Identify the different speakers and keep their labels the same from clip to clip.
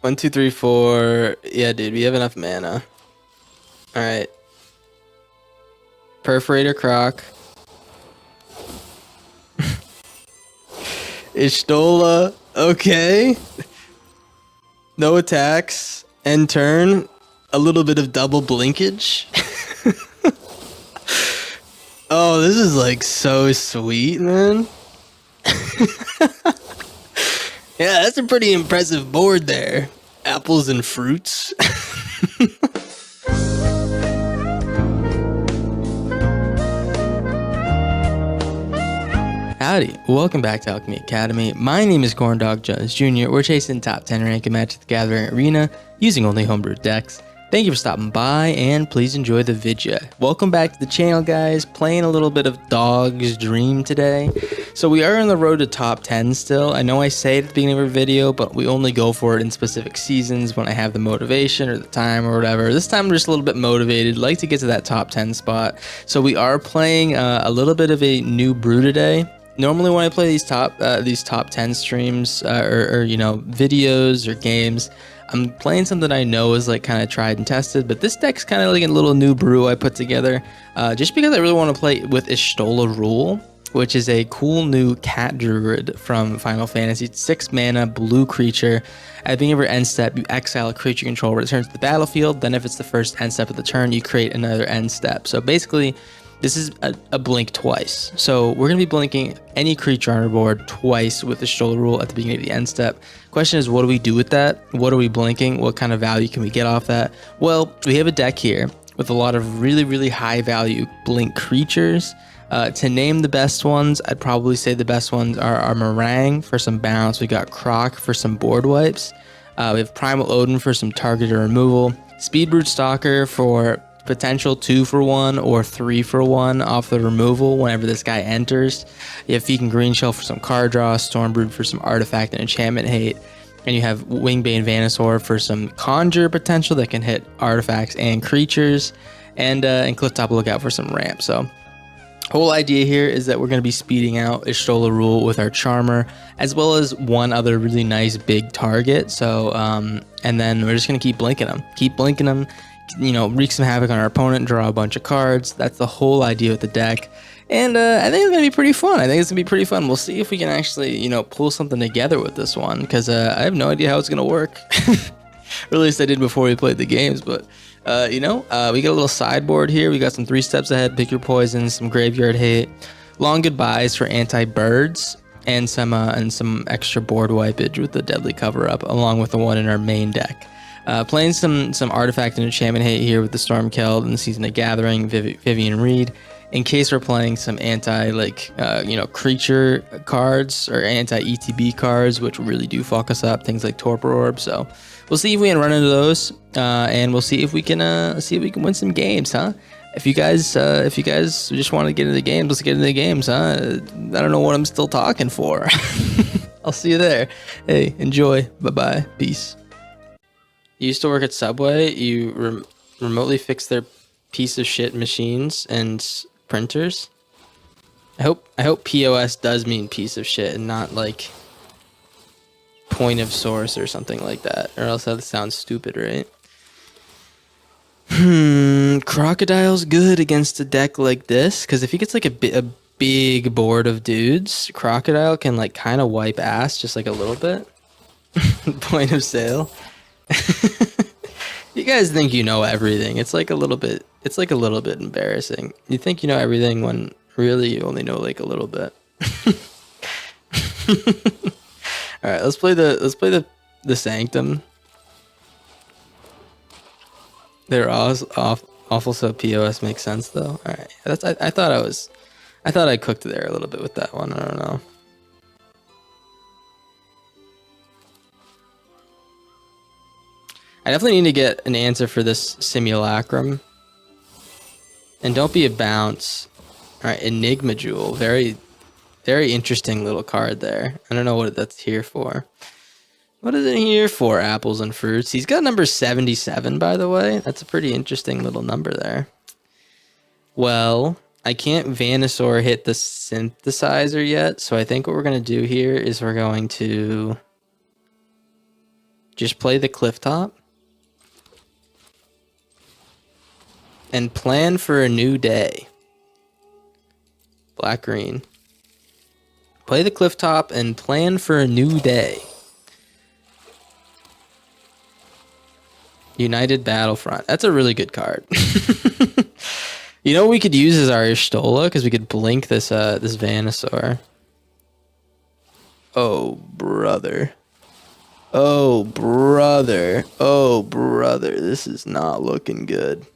Speaker 1: One, two, three, four. Yeah, dude, we have enough mana. All right. Perforator Croc. Ishtola. Okay. No attacks. End turn. A little bit of double blinkage. Oh, this is like so sweet, man. Yeah, that's a pretty impressive board there. Apples and fruits. Howdy, welcome back to Alchemy Academy. My name is Corndog Jones Jr. We're chasing top 10 rank in Magic the Gathering Arena using only homebrewed decks. Thank you for stopping by and please enjoy the video. Welcome back to the channel, guys. Playing a little bit of Dog's Dream today. So we are on the road to top 10 still. I know I say it at the beginning of our video, but we only go for it in specific seasons when I have the motivation or the time or whatever. This time I'm just a little bit motivated, like to get to that top 10 spot. So we are playing a little bit of a new brew today. Normally when I play these top 10 streams or you know, videos or games, I'm playing something I know is like kind of tried and tested, but this deck's kind of like a little new brew I put together just because I really want to play with Ishtola Rule, which is a cool new cat druid from Final Fantasy. It's 6 mana, blue creature. At the beginning of your end step, you exile a creature control, returns to the battlefield. Then if it's the first end step of the turn, you create another end step. So basically, this is a blink twice. So we're going to be blinking any creature on our board twice with the Ishtola Rule at the beginning of the end step. Question is, what do we do with that? What are we blinking? What kind of value can we get off that? Well, we have a deck here with a lot of really, really high value blink creatures. To name the best ones, I'd probably say the best ones are our Meringue for some bounce. We got Croc for some board wipes. We have Primal Odin for some targeted removal. Speedbrute Stalker for potential 2-for-1 or 3-for-1 off the removal whenever this guy enters. You have Feek and Greenshell for some card draw, Stormbrood for some artifact and enchantment hate, and you have Wingbane Venusaur for some conjure potential that can hit artifacts and creatures, and Clifftop Lookout for some ramp. So whole idea here is that we're going to be speeding out Ishtola Rule with our Charmer, as well as one other really nice big target. So and then we're just going to keep blinking them, you know, wreak some havoc on our opponent, draw a bunch of cards. That's the whole idea with the deck. And I think it's going to be pretty fun. We'll see if we can actually, you know, pull something together with this one, because I have no idea how it's going to work. Or at least I did before we played the games. But, you know, we got a little sideboard here. We got some 3 steps ahead, pick your poison, some graveyard hate, long goodbyes for anti-birds, and some extra board wipeage with the deadly cover-up, along with the one in our main deck. Playing some artifact and enchantment hate here with the Stormkeld and the Season of Gathering, Vivian Reed, in case we're playing some you know, creature cards or anti-ETB cards, which really do fuck us up, things like Torpor Orb. So we'll see if we can run into those, and we'll see if we can win some games, huh? If you guys just want to get into the games, let's get into the games, huh? I don't know what I'm still talking for. I'll see you there. Hey, enjoy. Bye-bye. Peace. You used to work at Subway. You remotely fix their piece of shit machines and printers. I hope POS does mean piece of shit and not like point of source or something like that, or else that sounds stupid, right? Crocodile's good against a deck like this, because if he gets like a big board of dudes, Crocodile can like kind of wipe ass just like a little bit. Point of sale. You guys think you know everything. It's like a little bit embarrassing. You think you know everything when really you only know like a little bit. All right, let's play the Sanctum. They're awful, so POS makes sense though. All right, I thought I cooked there a little bit with that one. I don't know. I definitely need to get an answer for this Simulacrum. And don't be a bounce. Alright, Enigma Jewel. Very, very interesting little card there. I don't know what that's here for. What is it here for, apples and fruits? He's got number 77, by the way. That's a pretty interesting little number there. Well, I can't Venusaur hit the synthesizer yet, so I think what we're going to do here is we're going to Just play the cliff top. And plan for a new day. Black green. Play the cliff top and plan for a new day. United Battlefront. That's a really good card. You know what we could use as our Y'shtola? Because we could blink this this Venusaur. Oh, brother. Oh, brother. Oh, brother. This is not looking good.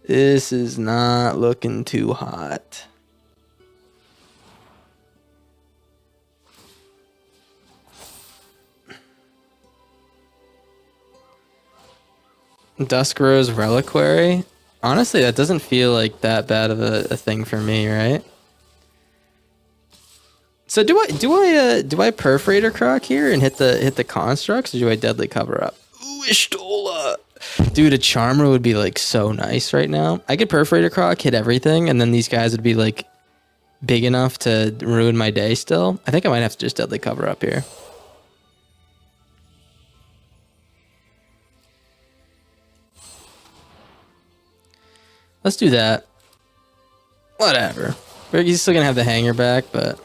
Speaker 1: This is not looking too hot. Duskrose Reliquary. Honestly, that doesn't feel like that bad of a thing for me, right? So do I Perforator Croc here and hit the constructs, or do I Deadly Cover Up? Ooh, Y'shtola. Dude, a Charmer would be like so nice right now. I could Perforator Croc, hit everything, and then these guys would be like big enough to ruin my day still. I think I might have to just Deadly Cover Up here. Let's do that. Whatever. He's still gonna have the hanger back, but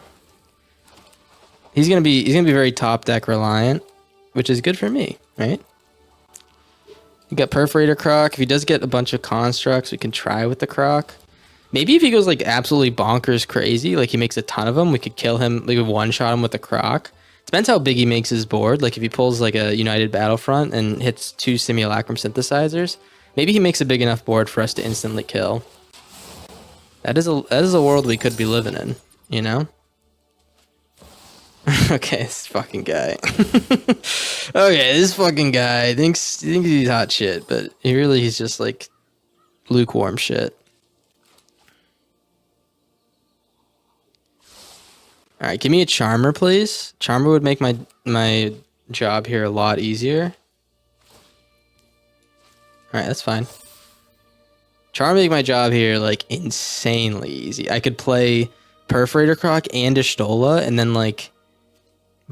Speaker 1: he's gonna be very top deck reliant, which is good for me, right? You got Perforator Croc. If he does get a bunch of constructs, we can try with the Croc. Maybe if he goes like absolutely bonkers crazy, like he makes a ton of them, we could kill him, like one shot him with the Croc. Depends how big he makes his board. Like if he pulls like a United Battlefront and hits 2 Simulacrum Synthesizers, maybe he makes a big enough board for us to instantly kill. That is a world we could be living in, you know? Okay, this fucking guy. Okay, this fucking guy thinks he's hot shit, but he's just like lukewarm shit. All right, give me a Charmer, please. Charmer would make my job here a lot easier. All right, that's fine. Charmer make my job here like insanely easy. I could play Perforator Croc and Y'shtola, and then like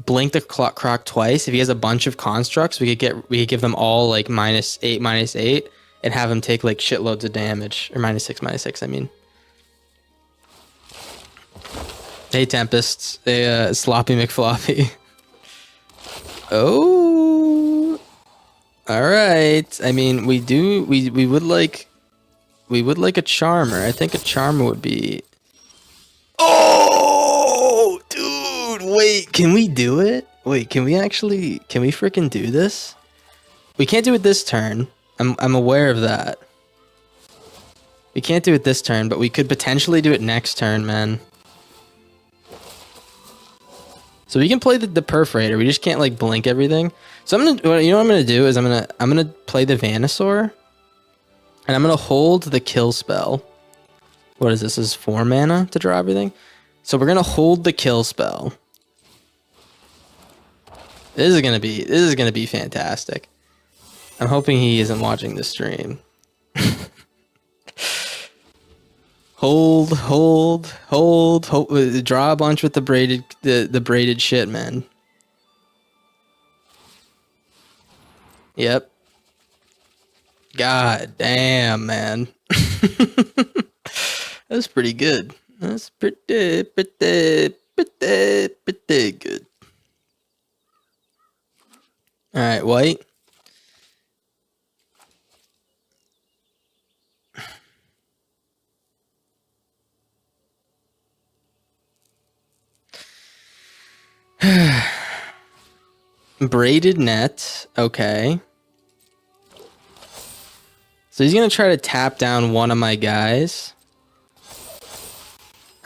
Speaker 1: blink the Croc twice. If he has a bunch of constructs, we could give them all like -8/-8, and have him take like shitloads of damage, or -6/-6. I mean. Hey Tempests, hey Sloppy McFloppy. Oh, all right. I mean, we would like a Charmer. I think a Charmer would be. Oh, dude! Wait, can we do it? Wait, can we freaking do this? We can't do it this turn. I'm aware of that. We can't do it this turn, but we could potentially do it next turn, man. So we can play the Perforator. We just can't like blink everything. So you know what I'm gonna do is I'm gonna play the Venusaur, and I'm gonna hold the kill spell. What is this? This is 4 mana to draw everything. So we're gonna hold the kill spell. This is gonna be fantastic. I'm hoping he isn't watching the stream. Hold. Draw a bunch with the braided shit, man. Yep. God damn, man. That's pretty good. That's pretty good. All right, white. Braided net. Okay. So he's going to try to tap down one of my guys.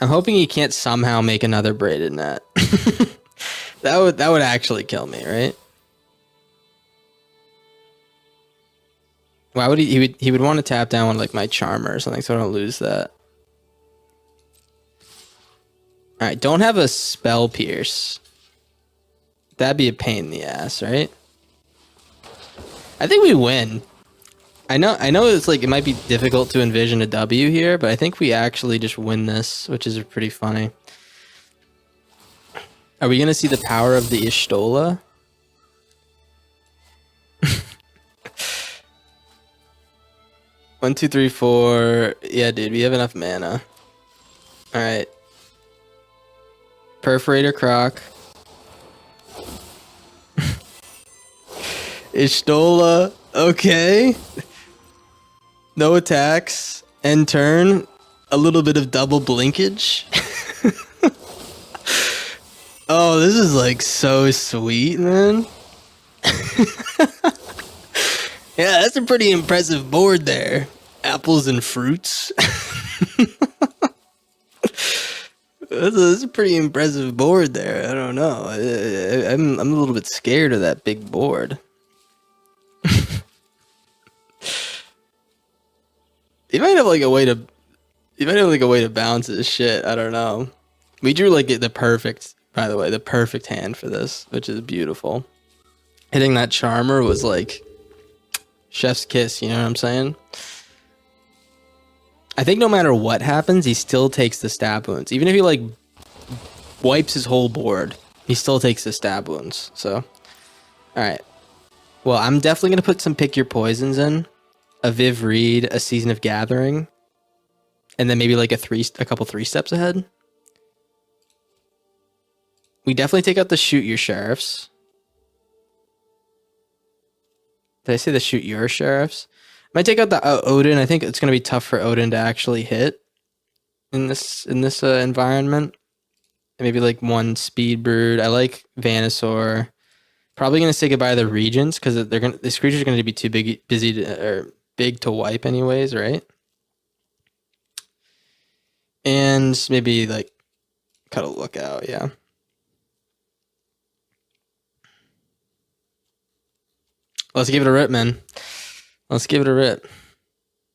Speaker 1: I'm hoping he can't somehow make another braided net. That would actually kill me, right? Why would he would want to tap down one like my Charmer or something, so I don't lose that. All right, don't have a Spell Pierce. That'd be a pain in the ass, right? I think we win. I know it's like it might be difficult to envision a W here, but I think we actually just win this, which is pretty funny. Are we gonna see the power of the Y'shtola? 1, 2, 3, 4. Yeah, dude, we have enough mana. All right. Perforator Croc. Ishtola. Okay. No attacks. End turn. A little bit of double blinkage. Oh, this is like so sweet, man. Yeah, that's a pretty impressive board there. Apples and fruits. That's a pretty impressive board there. I don't know. I'm a little bit scared of that big board. You might have like a way to. You might have like a way to balance this shit. I don't know. We drew like the perfect. By the way, the perfect hand for this, which is beautiful. Hitting that Charmer was like chef's kiss. You know what I'm saying? I think no matter what happens, he still takes the stab wounds. Even if he like wipes his whole board, he still takes the stab wounds. So, all right. Well, I'm definitely gonna put some pick your poisons in, a Viv Reed, a Season of Gathering, and then maybe like a couple 3 steps ahead. We definitely take out the Shoot Your Sheriffs. Did I say the Shoot Your Sheriffs? Might take out the Odin. I think it's going to be tough for Odin to actually hit in this environment. Maybe like 1 Speed Brood. I like Venusaur. Probably going to say goodbye to the Regents because these creatures are going to be too big to wipe anyways, right? And maybe like cut a Lookout, yeah. Let's give it a rip, man. Let's give it a rip.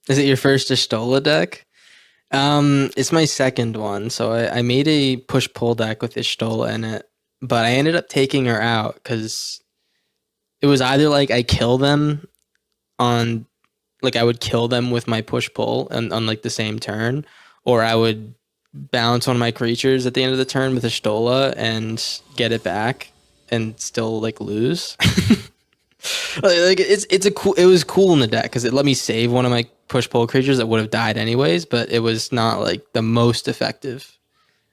Speaker 1: Is it your first Ishtola deck? It's my second one. So I made a push-pull deck with Ishtola in it, but I ended up taking her out because it was either like I kill them on, like I would kill them with my push-pull on like the same turn, or I would bounce one of my creatures at the end of the turn with Ishtola and get it back and still like lose. Like it was cool in the deck because it let me save one of my push pull creatures that would have died anyways, but it was not like the most effective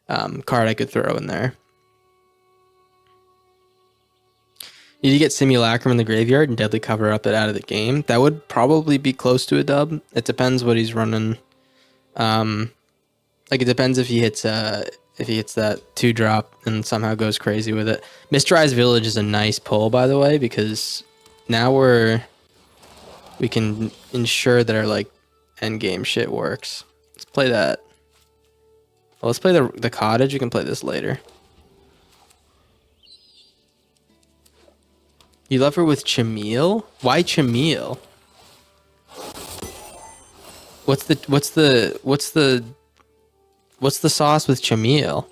Speaker 1: card I could throw in there. Need to get Simulacrum in the graveyard and Deadly Cover up it out of the game. That would probably be close to a dub. It depends what he's running. Like it depends if he hits that 2-drop and somehow goes crazy with it. Mysterized Village is a nice pull, by the way, because now we can ensure that our like end game shit works. Let's play that. Well, let's play the cottage. We can play this later. You love her with Chameel? Why Chameel? What's the sauce with Chameel?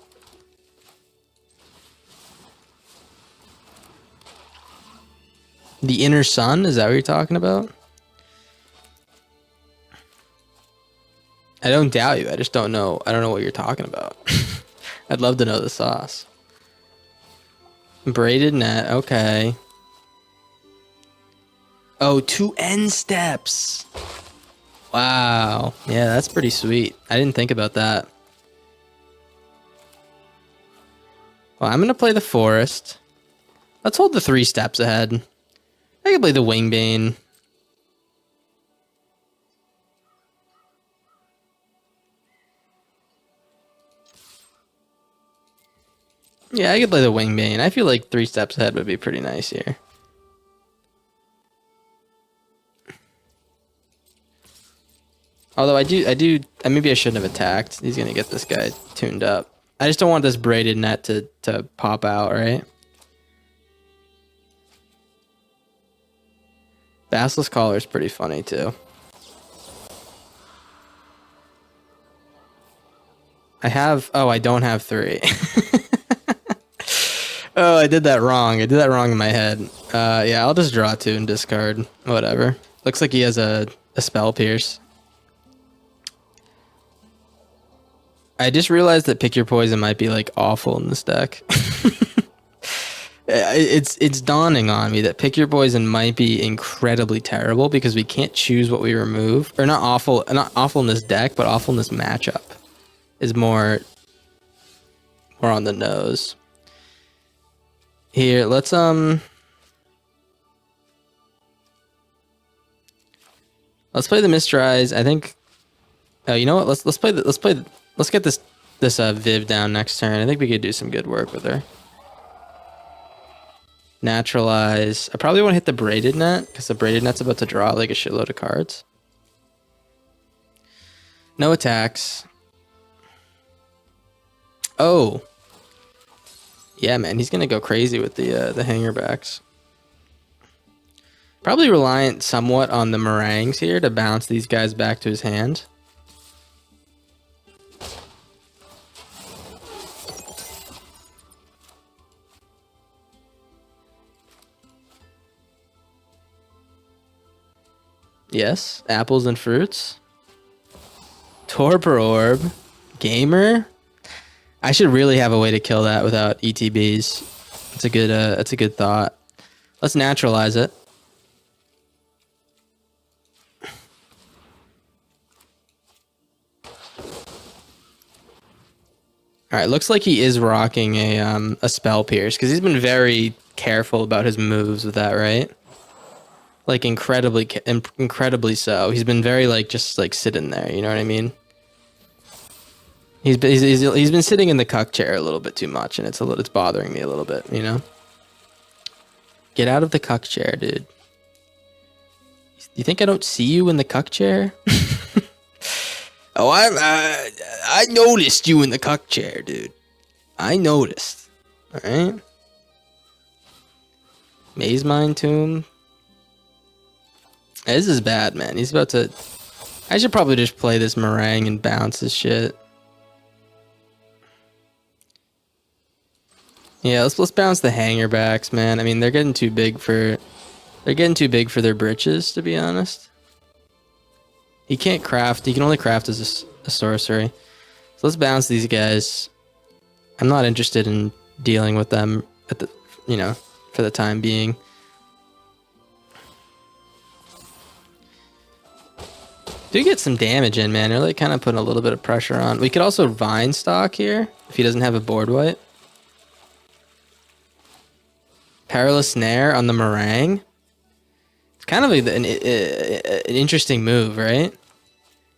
Speaker 1: The Inner Sun? Is that what you're talking about? I don't doubt you. I just don't know. I don't know what you're talking about. I'd love to know the sauce. Braided net. Okay. Oh, 2 end steps. Wow. Yeah, that's pretty sweet. I didn't think about that. Well, I'm going to play the Forest. Let's hold the 3 steps ahead. I can play the Wingbane. Yeah, I could play the Wingbane. I feel like 3 steps ahead would be pretty nice here. Although maybe I shouldn't have attacked. He's going to get this guy tuned up. I just don't want this braided net to pop out, right? Basilisk Collar is pretty funny too. I don't have 3. Oh, I did that wrong. I did that wrong in my head. Yeah, I'll just draw 2 and discard. Whatever. Looks like he has a Spell Pierce. I just realized that Pick Your Poison might be like awful in this deck. It's dawning on me that Pick Your Poison might be incredibly terrible because we can't choose what we remove. Or not awful in this deck, but awful in this matchup is more on the nose. Here, let's play the Mistrise. I think. Oh, you know what? Let's get this Viv down next turn. I think we could do some good work with her. Naturalize. I probably want to hit the Braided Net because the Braided Net's about to draw like a shitload of cards. No attacks. Oh. Yeah, man, he's gonna go crazy with the hangerbacks. Probably reliant somewhat on the meringues here to bounce these guys back to his hand. Yes, apples and fruits. Torpor Orb. Gamer. I should really have a way to kill that without ETBs. That's a good thought. Let's naturalize it. All right, looks like he is rocking a Spell Pierce because he's been very careful about his moves with that, right? Like incredibly so. He's been very like just like sitting there. You know what I mean? He's been sitting in the cuck chair a little bit too much, and it's bothering me a little bit. You know? Get out of the cuck chair, dude. You think I don't see you in the cuck chair? Oh, I noticed you in the cuck chair, dude. I noticed. All right. Maze Mine Tomb. This is bad, man. He's about to... I should probably just play this meringue and bounce this shit. Yeah, let's bounce the hangerbacks, man. I mean, they're getting too big for... They're getting too big for their britches, to be honest. He can't craft. He can only craft as a sorcery. So let's bounce these guys. I'm not interested in dealing with them at the, for the time being. Do get some damage in, man. Really kind of putting a little bit of pressure on. We could also Vine Stock here if he doesn't have a board wipe. Perilous Snare on the meringue. It's kind of an interesting move, right?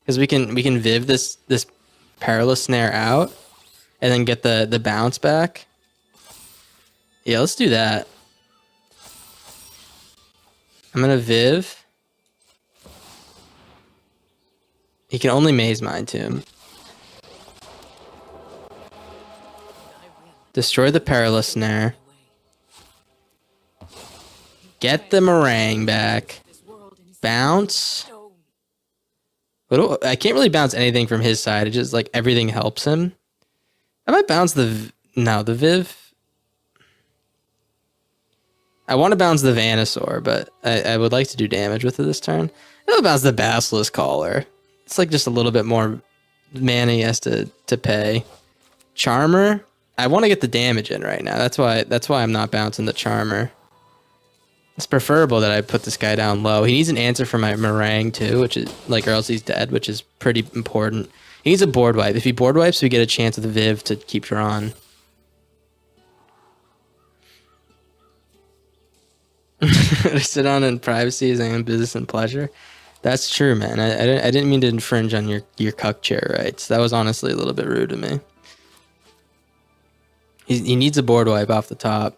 Speaker 1: Because we can Viv this Perilous Snare out and then get the bounce back. Yeah, let's do that. I'm gonna Viv. He can only Maze Mine Tomb. Destroy the Perilous Snare. Get the meringue back. Bounce. I can't really bounce anything from his side. It just like everything helps him. I might bounce the Viv. I want to bounce the Venusaur, but I would like to do damage with it this turn. I'll bounce the Basilisk Caller. It's like just a little bit more mana he has to pay. Charmer. I want to get the damage in right now. That's why I'm not bouncing the Charmer. It's preferable that I put this guy down low. He needs an answer for my meringue too, which is like, or else he's dead, which is pretty important. He needs a board wipe. If he board wipes, we get a chance with the Viv to keep drawing. To sit on in privacy is own business and pleasure. That's true, man. I didn't mean to infringe on your cuck chair rights. That was honestly a little bit rude of me. He needs a board wipe off the top.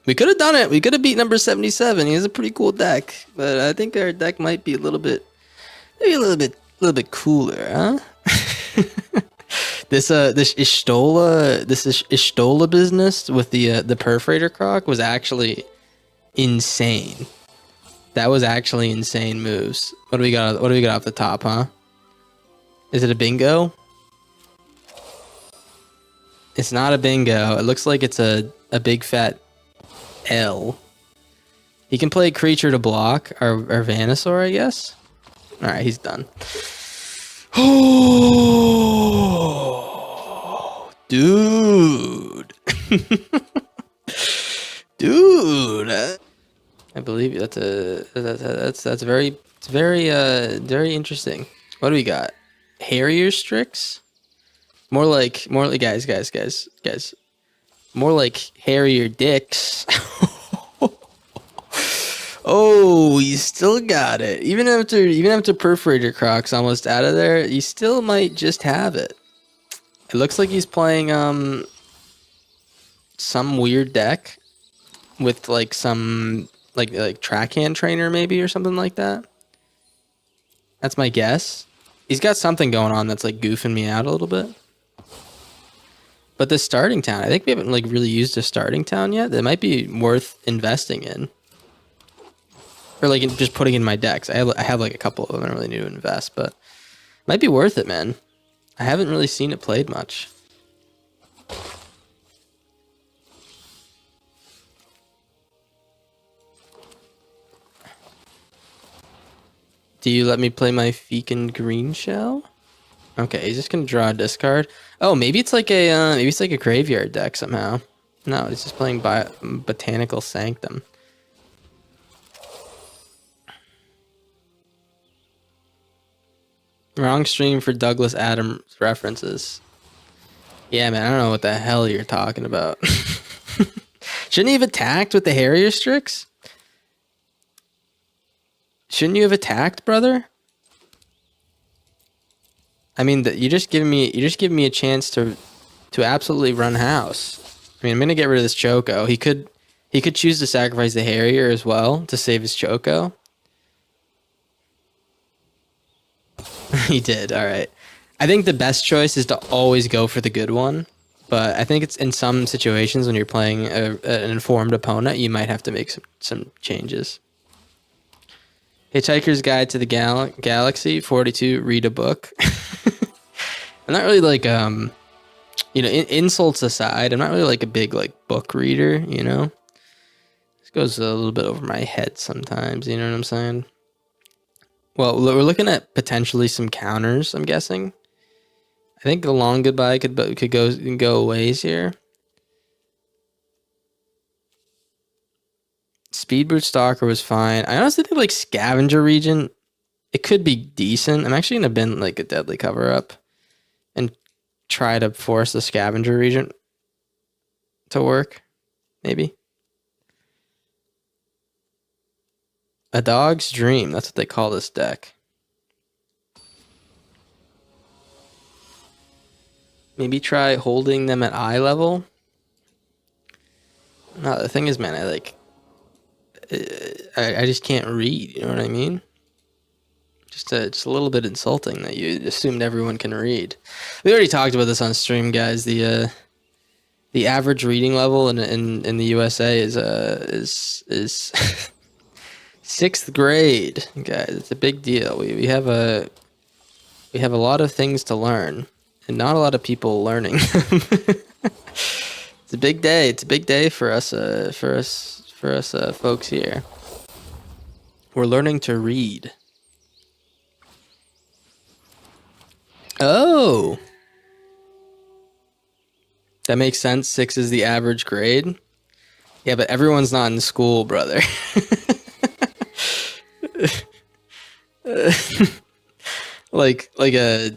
Speaker 1: We could have done it. We could have beat number 77. He has a pretty cool deck, but I think our deck might be maybe a little bit cooler, huh? This Ishtola business with the Perforator Croc was actually insane. That was actually insane moves. What do we got off the top, huh? Is it a bingo? It's not a bingo. It looks like it's a big fat L. He can play creature to block our Venusaur, I guess. Alright, he's done. Oh, dude. Dude, I believe you. That's very interesting. What do we got? Harrier Strix? More like guys. More like Harrier Dicks. Oh, you still got it. Even after Perforator Croc's almost out of there, you still might just have it. It looks like he's playing some weird deck with like some like track hand trainer maybe or something like that. That's my guess. He's got something going on that's like goofing me out a little bit. But the starting town, I think we haven't like really used a starting town yet. That might be worth investing in. Or like just putting in my decks. I have like a couple of them I don't really need to invest, but might be worth it, man. I haven't really seen it played much. Do you let me play my Fekin Green Shell? Okay, he's just gonna draw a discard. Oh, maybe it's like a graveyard deck somehow. No, he's just playing Botanical Sanctum. Wrong stream for Douglas Adams references. Yeah, man, I don't know what the hell you're talking about. Shouldn't he have attacked with the Harrier Strix? Shouldn't you have attacked, brother? I mean, you're just giving me a chance to absolutely run house. I mean, I'm gonna get rid of this Choco. He could choose to sacrifice the Harrier as well to save his Choco. He did. All right. I think the best choice is to always go for the good one. But I think it's in some situations when you're playing an informed opponent, you might have to make some changes. Hitchhiker's Guide to the Galaxy 42. Read a book. I'm not really like insults aside, I'm not really like a big like book reader. This goes a little bit over my head sometimes. You know what I'm saying? Well, we're looking at potentially some counters, I'm guessing. I think the long goodbye could go ways here. Speedboot Stalker was fine. I honestly think like Scavenger Region, it could be decent. I'm actually gonna bin like a Deadly Cover Up and try to force the Scavenger Region to work. Maybe. A Dog's Dream. That's what they call this deck. Maybe try holding them at eye level. No, the thing is, man, I just can't read. You know what I mean? Just a little bit insulting that you assumed everyone can read. We already talked about this on stream, guys. The average reading level in the USA is 6th grade, guys. It's a big deal. We have a lot of things to learn, and not a lot of people learning. It's a big day. It's a big day for us folks here. We're learning to read. Oh, that makes sense. 6 is the average grade. Yeah, but everyone's not in school, brother. like a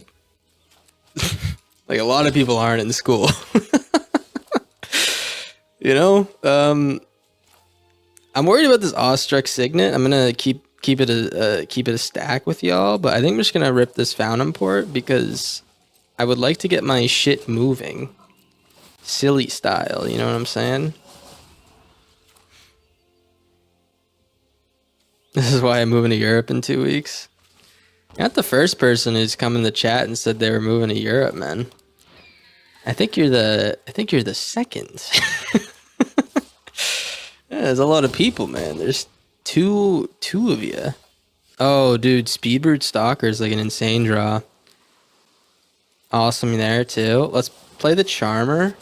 Speaker 1: lot of people aren't in school. I'm worried about this Awestruck Signet. I'm gonna keep it a stack with y'all, but I think I'm just gonna rip this Fountain Port because I would like to get my shit moving, silly style. You know what I'm saying? This is why I'm moving to Europe in 2 weeks. You're not the first person who's come in the chat and said they were moving to Europe, man. I think you're the second. Yeah, there's a lot of people, man. There's two of you. Oh, dude, Speedbird Stalker is like an insane draw. Awesome there too. Let's play the Charmer.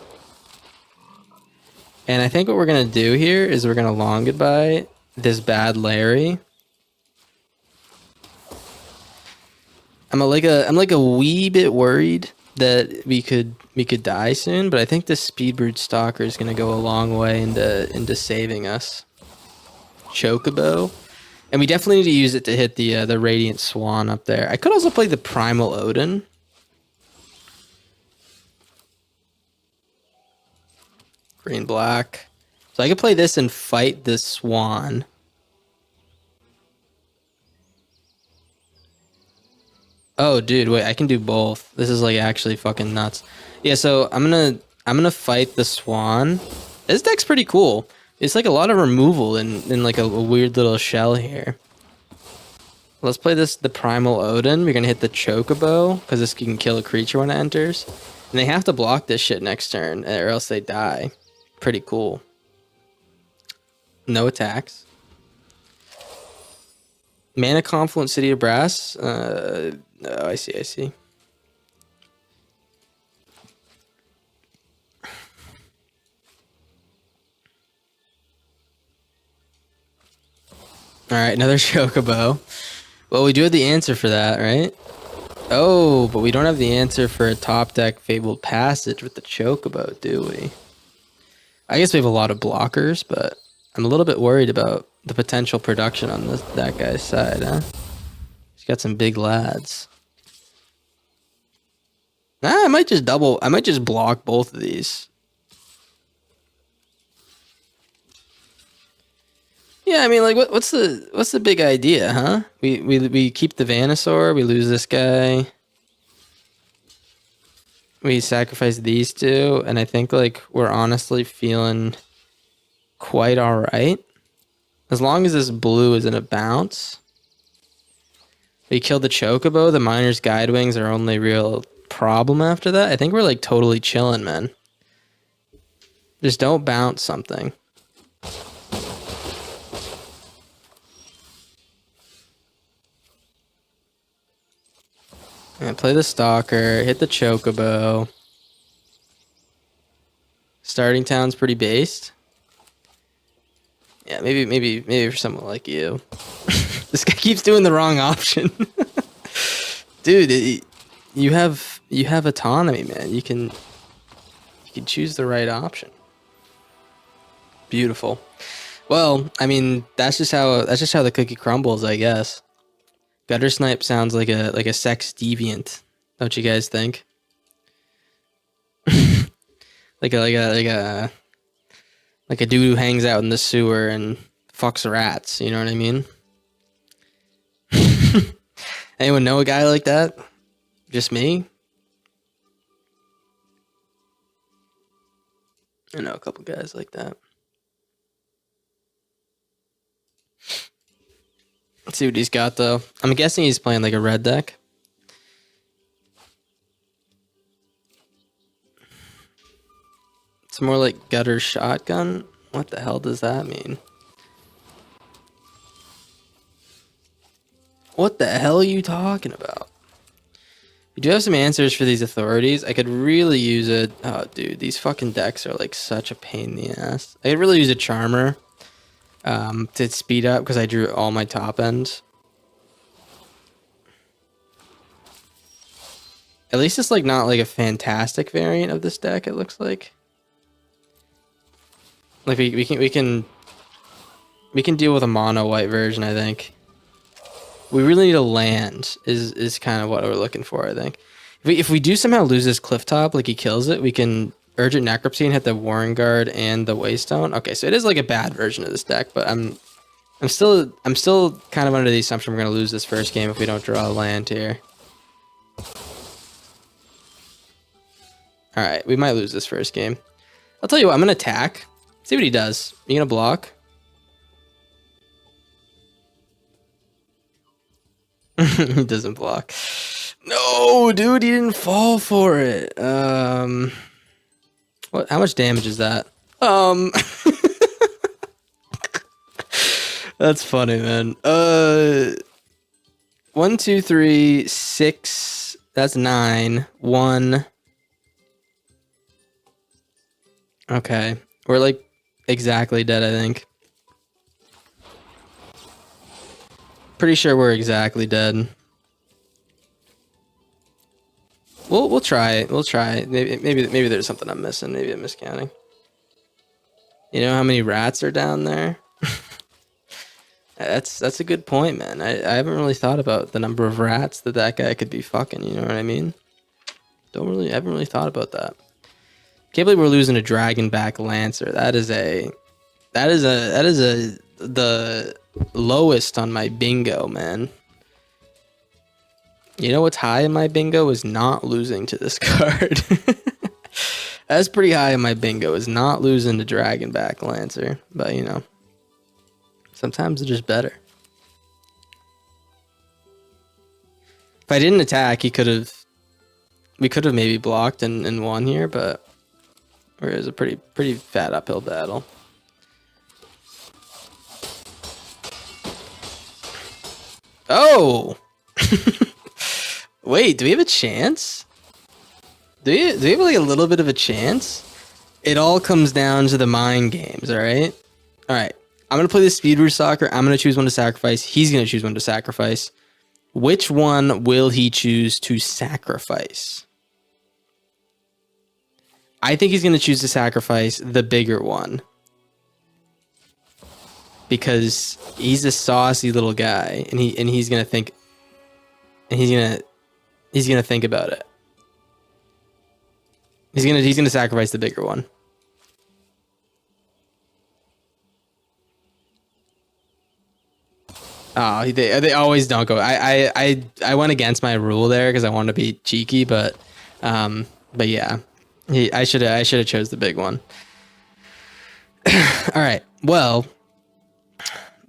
Speaker 1: And I think what we're gonna do here is we're gonna long goodbye this bad Larry. I'm like a wee bit worried that we could we could die soon, but I think the Speed Brute Stalker is gonna go a long way into saving us. Chocobo. And we definitely need to use it to hit the Radiant Swan up there. I could also play the Primal Odin. Green black. So I could play this and fight the Swan. Oh, dude, wait, I can do both. This is like actually fucking nuts. Yeah, so I'm gonna fight the Swan. This deck's pretty cool. It's like a lot of removal in like a weird little shell here. Let's play the Primal Odin. We're gonna hit the Chocobo, because this can kill a creature when it enters. And they have to block this shit next turn, or else they die. Pretty cool. No attacks. Mana Confluent City of Brass. Oh, I see. Alright, another Chocobo. Well, we do have the answer for that, right? Oh, but we don't have the answer for a top deck Fabled Passage with the Chocobo, do we? I guess we have a lot of blockers, but I'm a little bit worried about the potential production on that guy's side, huh? He's got some big lads. I might just block both of these. Yeah, I mean, like, what's the big idea, huh? We keep the Venusaur, we lose this guy. We sacrifice these two, and I think, like, we're honestly feeling quite alright. As long as this blue isn't a bounce. We killed the Chocobo, the Miner's Guidewings are only real problem after that. I think we're, like, totally chilling, man. Just don't bounce something. And play the Stalker, hit the Chocobo. Starting town's pretty based. Yeah, maybe for someone like you. This guy keeps doing the wrong option. Dude, you have autonomy, man. You can choose the right option. Beautiful. Well, I mean, that's just how the cookie crumbles, I guess. Gutter Snipe sounds like a sex deviant, don't you guys think? like a dude who hangs out in the sewer and fucks rats, you know what I mean? Anyone know a guy like that? Just me? I know a couple guys like that. Let's see what he's got, though. I'm guessing he's playing like a red deck. It's more like Gutter Shotgun. What the hell does that mean? What the hell are you talking about? We do have some answers for these authorities. I could really use it. Oh, dude, these fucking decks are like such a pain in the ass. I could really use a Charmer to speed up because I drew all my top ends. At least it's like not like a fantastic variant of this deck. It looks like. Like we can deal with a mono white version. I think. We really need a land. Is kind of what we're looking for. I think. If we do somehow lose this cliff top, like he kills it, we can Urgent Necropsy and hit the Warren Guard and the Waystone. Okay, so it is like a bad version of this deck, but I'm still kind of under the assumption we're gonna lose this first game if we don't draw a land here. All right, we might lose this first game. I'll tell you what. I'm gonna attack. See what he does. You gonna block? He doesn't block. No, dude, he didn't fall for it. What? How much damage is that? That's funny, man. 1, 2, 3, 6. That's 9. 1. Okay, we're like exactly dead. I think. Pretty sure we're exactly dead. we'll try it. We'll try it. Maybe there's something I'm missing. Maybe I'm miscounting. You know how many rats are down there? That's a good point, man. I haven't really thought about the number of rats that guy could be fucking. You know what I mean? I haven't really thought about that. Can't believe we're losing a Dragonback Lancer. That is the lowest on my bingo, man. You know what's high in my bingo is not losing to this card. That's pretty high in my bingo, is not losing to Dragonback Lancer. But you know, sometimes it's just better. If I didn't attack, we could have maybe blocked and won here, but it was a pretty fat uphill battle. Oh! Wait, do we have a chance? Do we have like a little bit of a chance? It all comes down to the mind games, alright? Alright, I'm going to play the Speed Root Soccer. I'm going to choose one to sacrifice. He's going to choose one to sacrifice. Which one will he choose to sacrifice? I think he's going to choose to sacrifice the bigger one. Because he's a saucy little guy, and he's going to think... And he's going to think about it. He's gonna sacrifice the bigger one. Oh, they always don't go. I went against my rule there because I wanted to be cheeky, but yeah, I should have chose the big one. All right, well,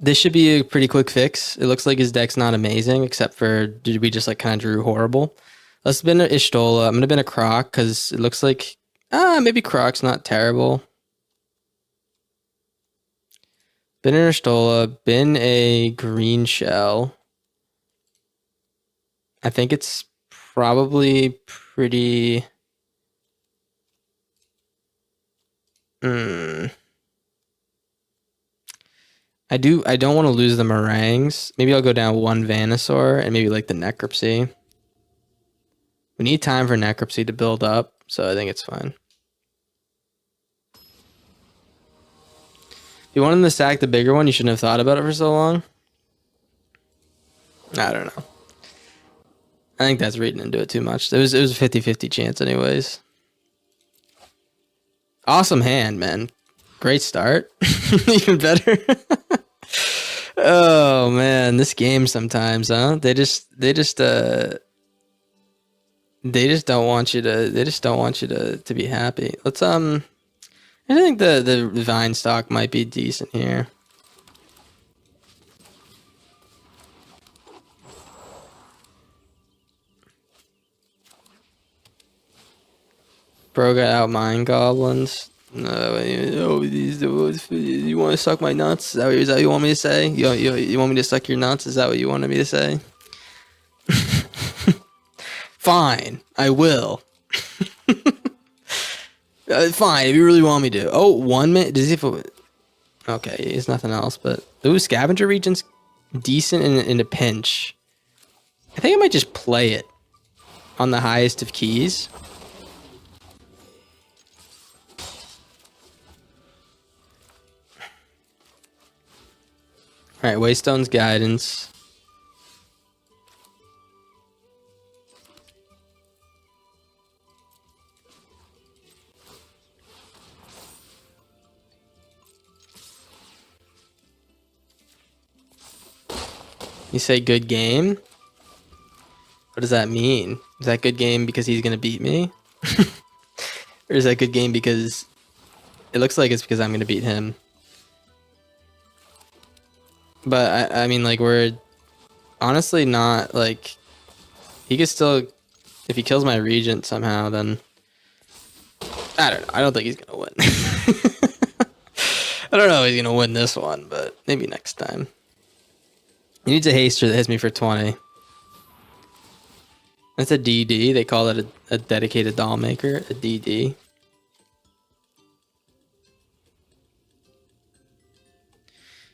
Speaker 1: this should be a pretty quick fix. It looks like his deck's not amazing, except for did we just like kind of drew horrible. Let's bin an Ishtola. I'm gonna bin a Croc because it looks like maybe Croc's not terrible. Bin an Ishtola, bin a green shell. I think it's probably pretty. I don't want to lose the Meringues. Maybe I'll go down one Venusaur and maybe like the Necropsy. We need time for Necropsy to build up, so I think it's fine. If you want him to sack the bigger one, you shouldn't have thought about it for so long. I don't know. I think that's reading into it too much. It was a 50-50 chance anyways. Awesome hand, man. Great start. Even better. Oh man, this game sometimes, huh? They just don't want you to be happy. Let's I think the Vine stock might be decent here. Bro got out Mind Goblins. No, you want to suck my nuts? Is that what you want me to say? You want me to suck your nuts? Is that what you wanted me to say? Fine, I will. Fine, if you really want me to. Oh, 1 minute. Does he? Okay, he's nothing else. But Scavenger Region's decent in a pinch. I think I might just play it on the highest of keys. All right, Waystone's Guidance. You say good game? What does that mean? Is that good game because he's gonna beat me? Or is that good game because it looks like it's because I'm gonna beat him? But I mean, like, we're honestly not like he could still, if he kills my Regent somehow, then I don't know. I don't think he's gonna win. I don't know if he's gonna win this one, but maybe next time. He needs a haster that hits me for 20. That's a DD. They call it a dedicated doll maker, a DD.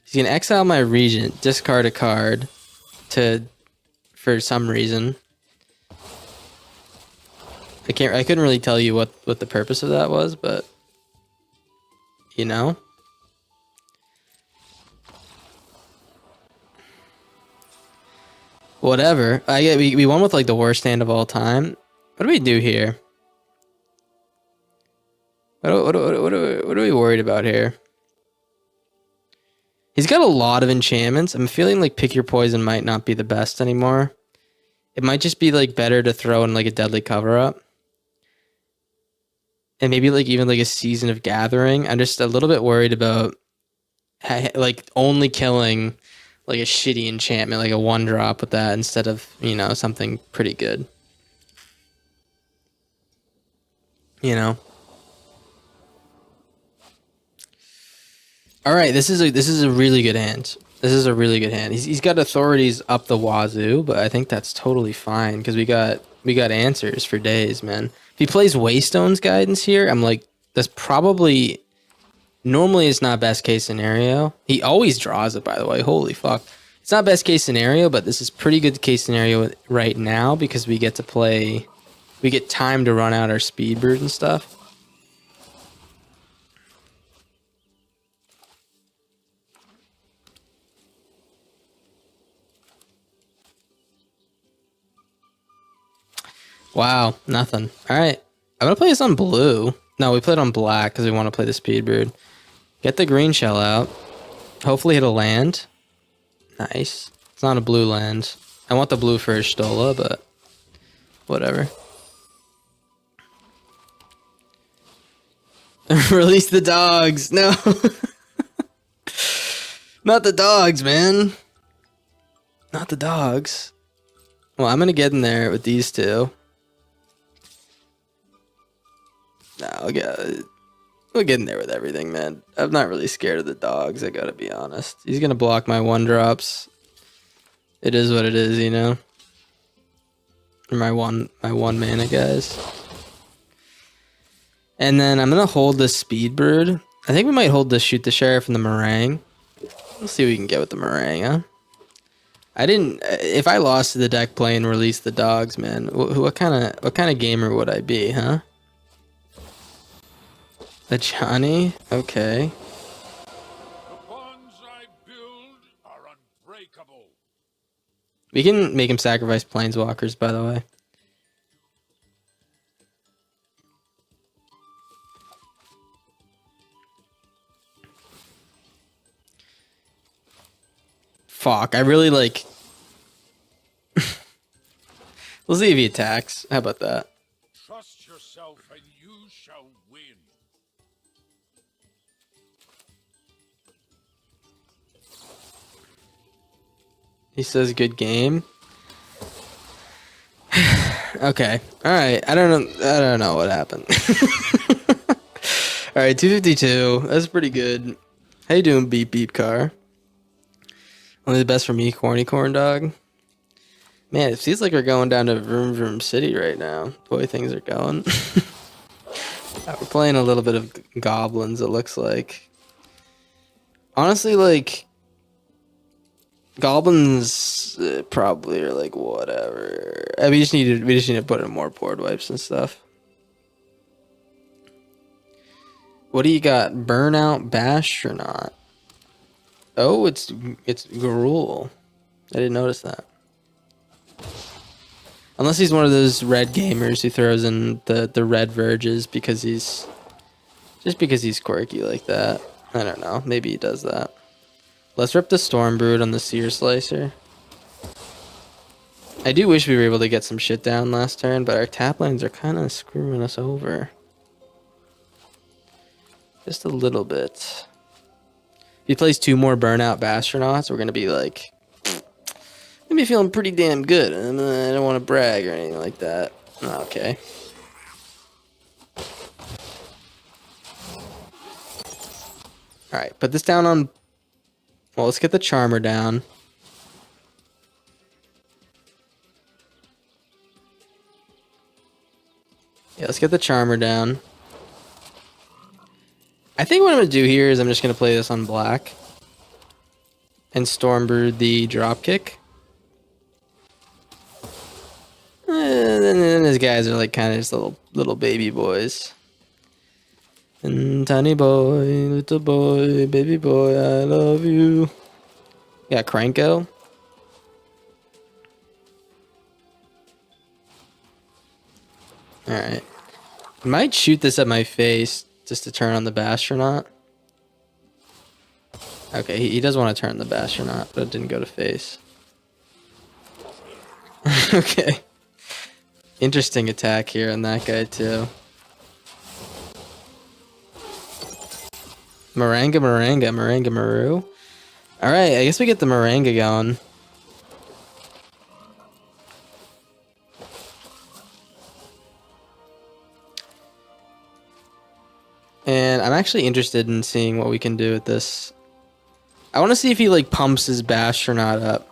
Speaker 1: He's gonna exile my Regent, discard a card for some reason. I couldn't really tell you what the purpose of that was, but you know. Whatever. We won with like the worst hand of all time. What do we do here? What are we worried about here? He's got a lot of enchantments. I'm feeling like Pick Your Poison might not be the best anymore. It might just be like better to throw in like a Deadly Cover-Up. And maybe like even like a Season of Gathering. I'm just a little bit worried about like only killing like a shitty enchantment, like a 1-drop with that instead of, you know, something pretty good. You know? All right, this is a really good hand. This is a really good hand. He's got authorities up the wazoo, but I think that's totally fine because we got answers for days, man. If he plays Waystone's Guidance here, I'm like, that's probably normally it's not best case scenario. He always draws it, by the way. Holy fuck. It's not best case scenario, but this is pretty good case scenario right now because we get time to run out our speed bird and stuff. Wow, nothing. All right. I'm going to play this on blue. No, we played on black because we want to play the Speedbird. Get the green shell out. Hopefully hit a land. Nice. It's not a blue land. I want the blue for Stola, but whatever. Release the dogs. No. Not the dogs, man. Not the dogs. Well, I'm going to get in there with these two. No, we'll get in there with everything, man. I'm not really scared of the dogs, I gotta be honest. He's gonna block my 1-drops. It is what it is, you know? Or my one mana guys. And then I'm gonna hold this Speedbird. I think we might hold this Shoot the Sheriff and the Meringue. We'll see what we can get with the Meringue, huh? If I lost to the deck playing Release the Dogs, man, what kind of gamer would I be, huh? The Johnny? Okay.
Speaker 2: The bonds I build are unbreakable.
Speaker 1: We can make him sacrifice Planeswalkers, by the way. Fuck, I really like... We'll see if he attacks. How about that?
Speaker 2: Trust yourself and you shall win.
Speaker 1: He says good game. Okay. Alright. I don't know what happened. Alright, 252. That's pretty good. How you doing, beep beep car? Only the best for me, corny corn dog. Man, it feels like we're going down to Vroom Vroom City right now. The way things are going. We're playing a little bit of goblins, it looks like. Honestly, like... Goblins probably are like whatever. We just need to put in more board wipes and stuff. What do you got? Burnout Bash or not? Oh, it's Gruul. I didn't notice that. Unless he's one of those red gamers who throws in the red verges because he's quirky like that. I don't know. Maybe he does that. Let's rip the Stormbrood on the Seer Slicer. I do wish we were able to get some shit down last turn, but our tap lines are kind of screwing us over. Just a little bit. If he plays 2 more Burnout Bastronauts, we're going to be like... I'm be feeling pretty damn good. I don't want to brag or anything like that. Okay. Alright, put this down on... Well, let's get the Charmer down. Yeah, let's get the Charmer down. I think what I'm going to do here is I'm just going to play this on black. And Stormbird the Dropkick. then his guys are like kind of just little baby boys. And tiny boy, little boy, baby boy, I love you. Got Cranko. Alright. Might shoot this at my face just to turn on the Bastronaut. Okay, he does want to turn the Bastronaut, but it didn't go to face. Okay. Interesting attack here on that guy too. Maranga, Maru. Alright, I guess we get the Maranga going. And I'm actually interested in seeing what we can do with this. I want to see if he like pumps his Bastronaut up.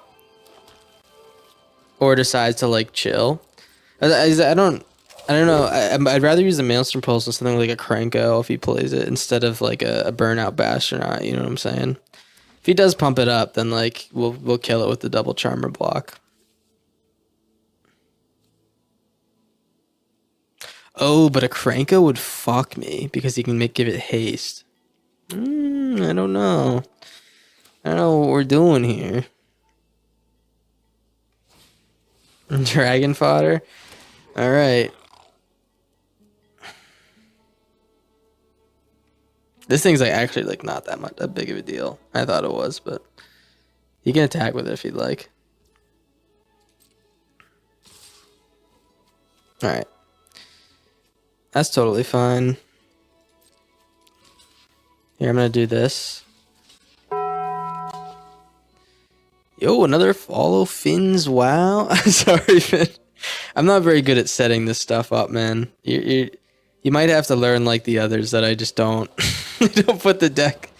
Speaker 1: Or decides to like chill. I don't know. I'd rather use a Maelstrom Pulse than something like a Cranko if he plays it instead of like a burnout Bastronaut. You know what I'm saying? If he does pump it up, then like we'll kill it with the double Charmer block. Oh, but a Cranko would fuck me because he can give it haste. I don't know. I don't know what we're doing here. Dragon fodder. All right. This thing's like actually like not that big of a deal. I thought it was, but you can attack with it if you'd like. All right. That's totally fine. Here, I'm gonna do this. Yo, another follow Finn's. Wow. Sorry, Finn. I'm not very good at setting this stuff up, man. You might have to learn like the others that I just don't. Don't put the deck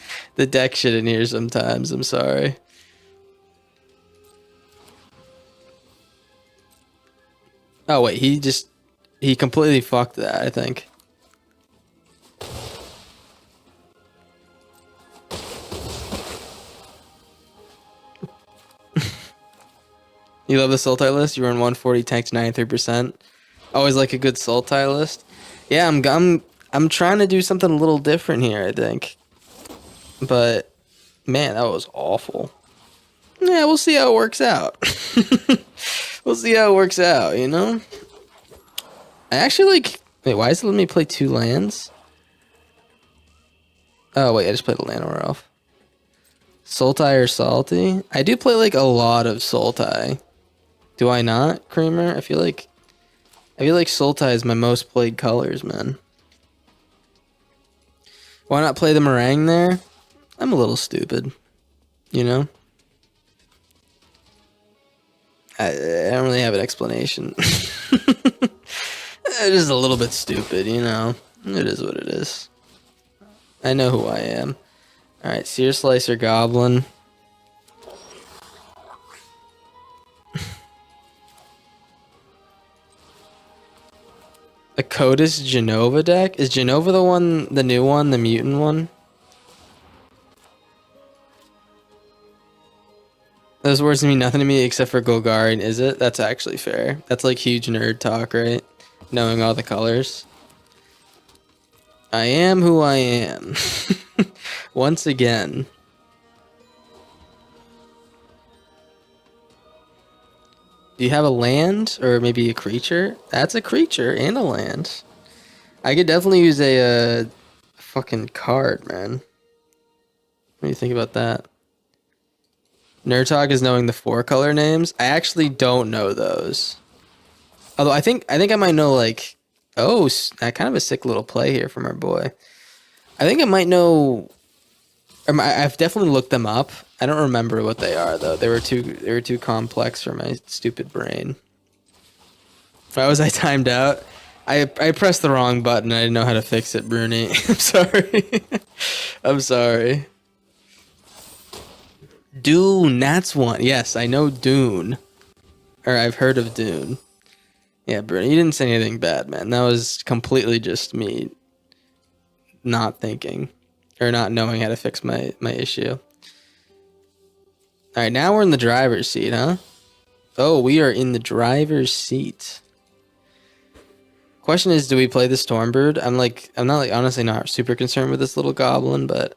Speaker 1: shit in here sometimes. I'm sorry. Oh wait, he completely fucked that, I think. You love the Sultai list? You run 140 tanks 93%. Always like a good Sultai list. Yeah, I'm trying to do something a little different here, I think. But man, that was awful. Yeah, we'll see how it works out. We'll see how it works out, you know? I actually like... Wait, why is it letting me play 2 lands? Oh, wait, I just played a land order elf. Sultai or Salty? I do play like a lot of Sultai. Do I not, Kramer? I feel like Sultai is my most played colors, man. Why not play the Meringue there? I'm a little stupid, you know? I don't really have an explanation. Just a little bit stupid, you know? It is what it is. I know who I am. Alright, Sear Slicer Goblin. A Codis Genova deck? Is Genova the new one, the mutant one? Those words mean nothing to me except for Golgarian, is it? That's actually fair. That's like huge nerd talk, right? Knowing all the colors. I am who I am. Once again. Do you have a land or maybe a creature? That's a creature and a land. I could definitely use a fucking card, man. What do you think about that? Nerd Talk is knowing the 4 color names. I actually don't know those. Although I think I might know like, oh, that kind of a sick little play here from our boy. I think I might know. I've definitely looked them up. I don't remember what they are though. They were too complex for my stupid brain. Why was I timed out? I pressed the wrong button. I didn't know how to fix it, Bruni. I'm sorry. I'm sorry. Dune, that's one. Yes, I know Dune. Or I've heard of Dune. Yeah, Bruni, you didn't say anything bad, man. That was completely just me not thinking. Or not knowing how to fix my issue. Alright, now we're in the driver's seat, huh? Oh, we are in the driver's seat. Question is, do we play the Stormbird? I'm not like honestly not super concerned with this little goblin, but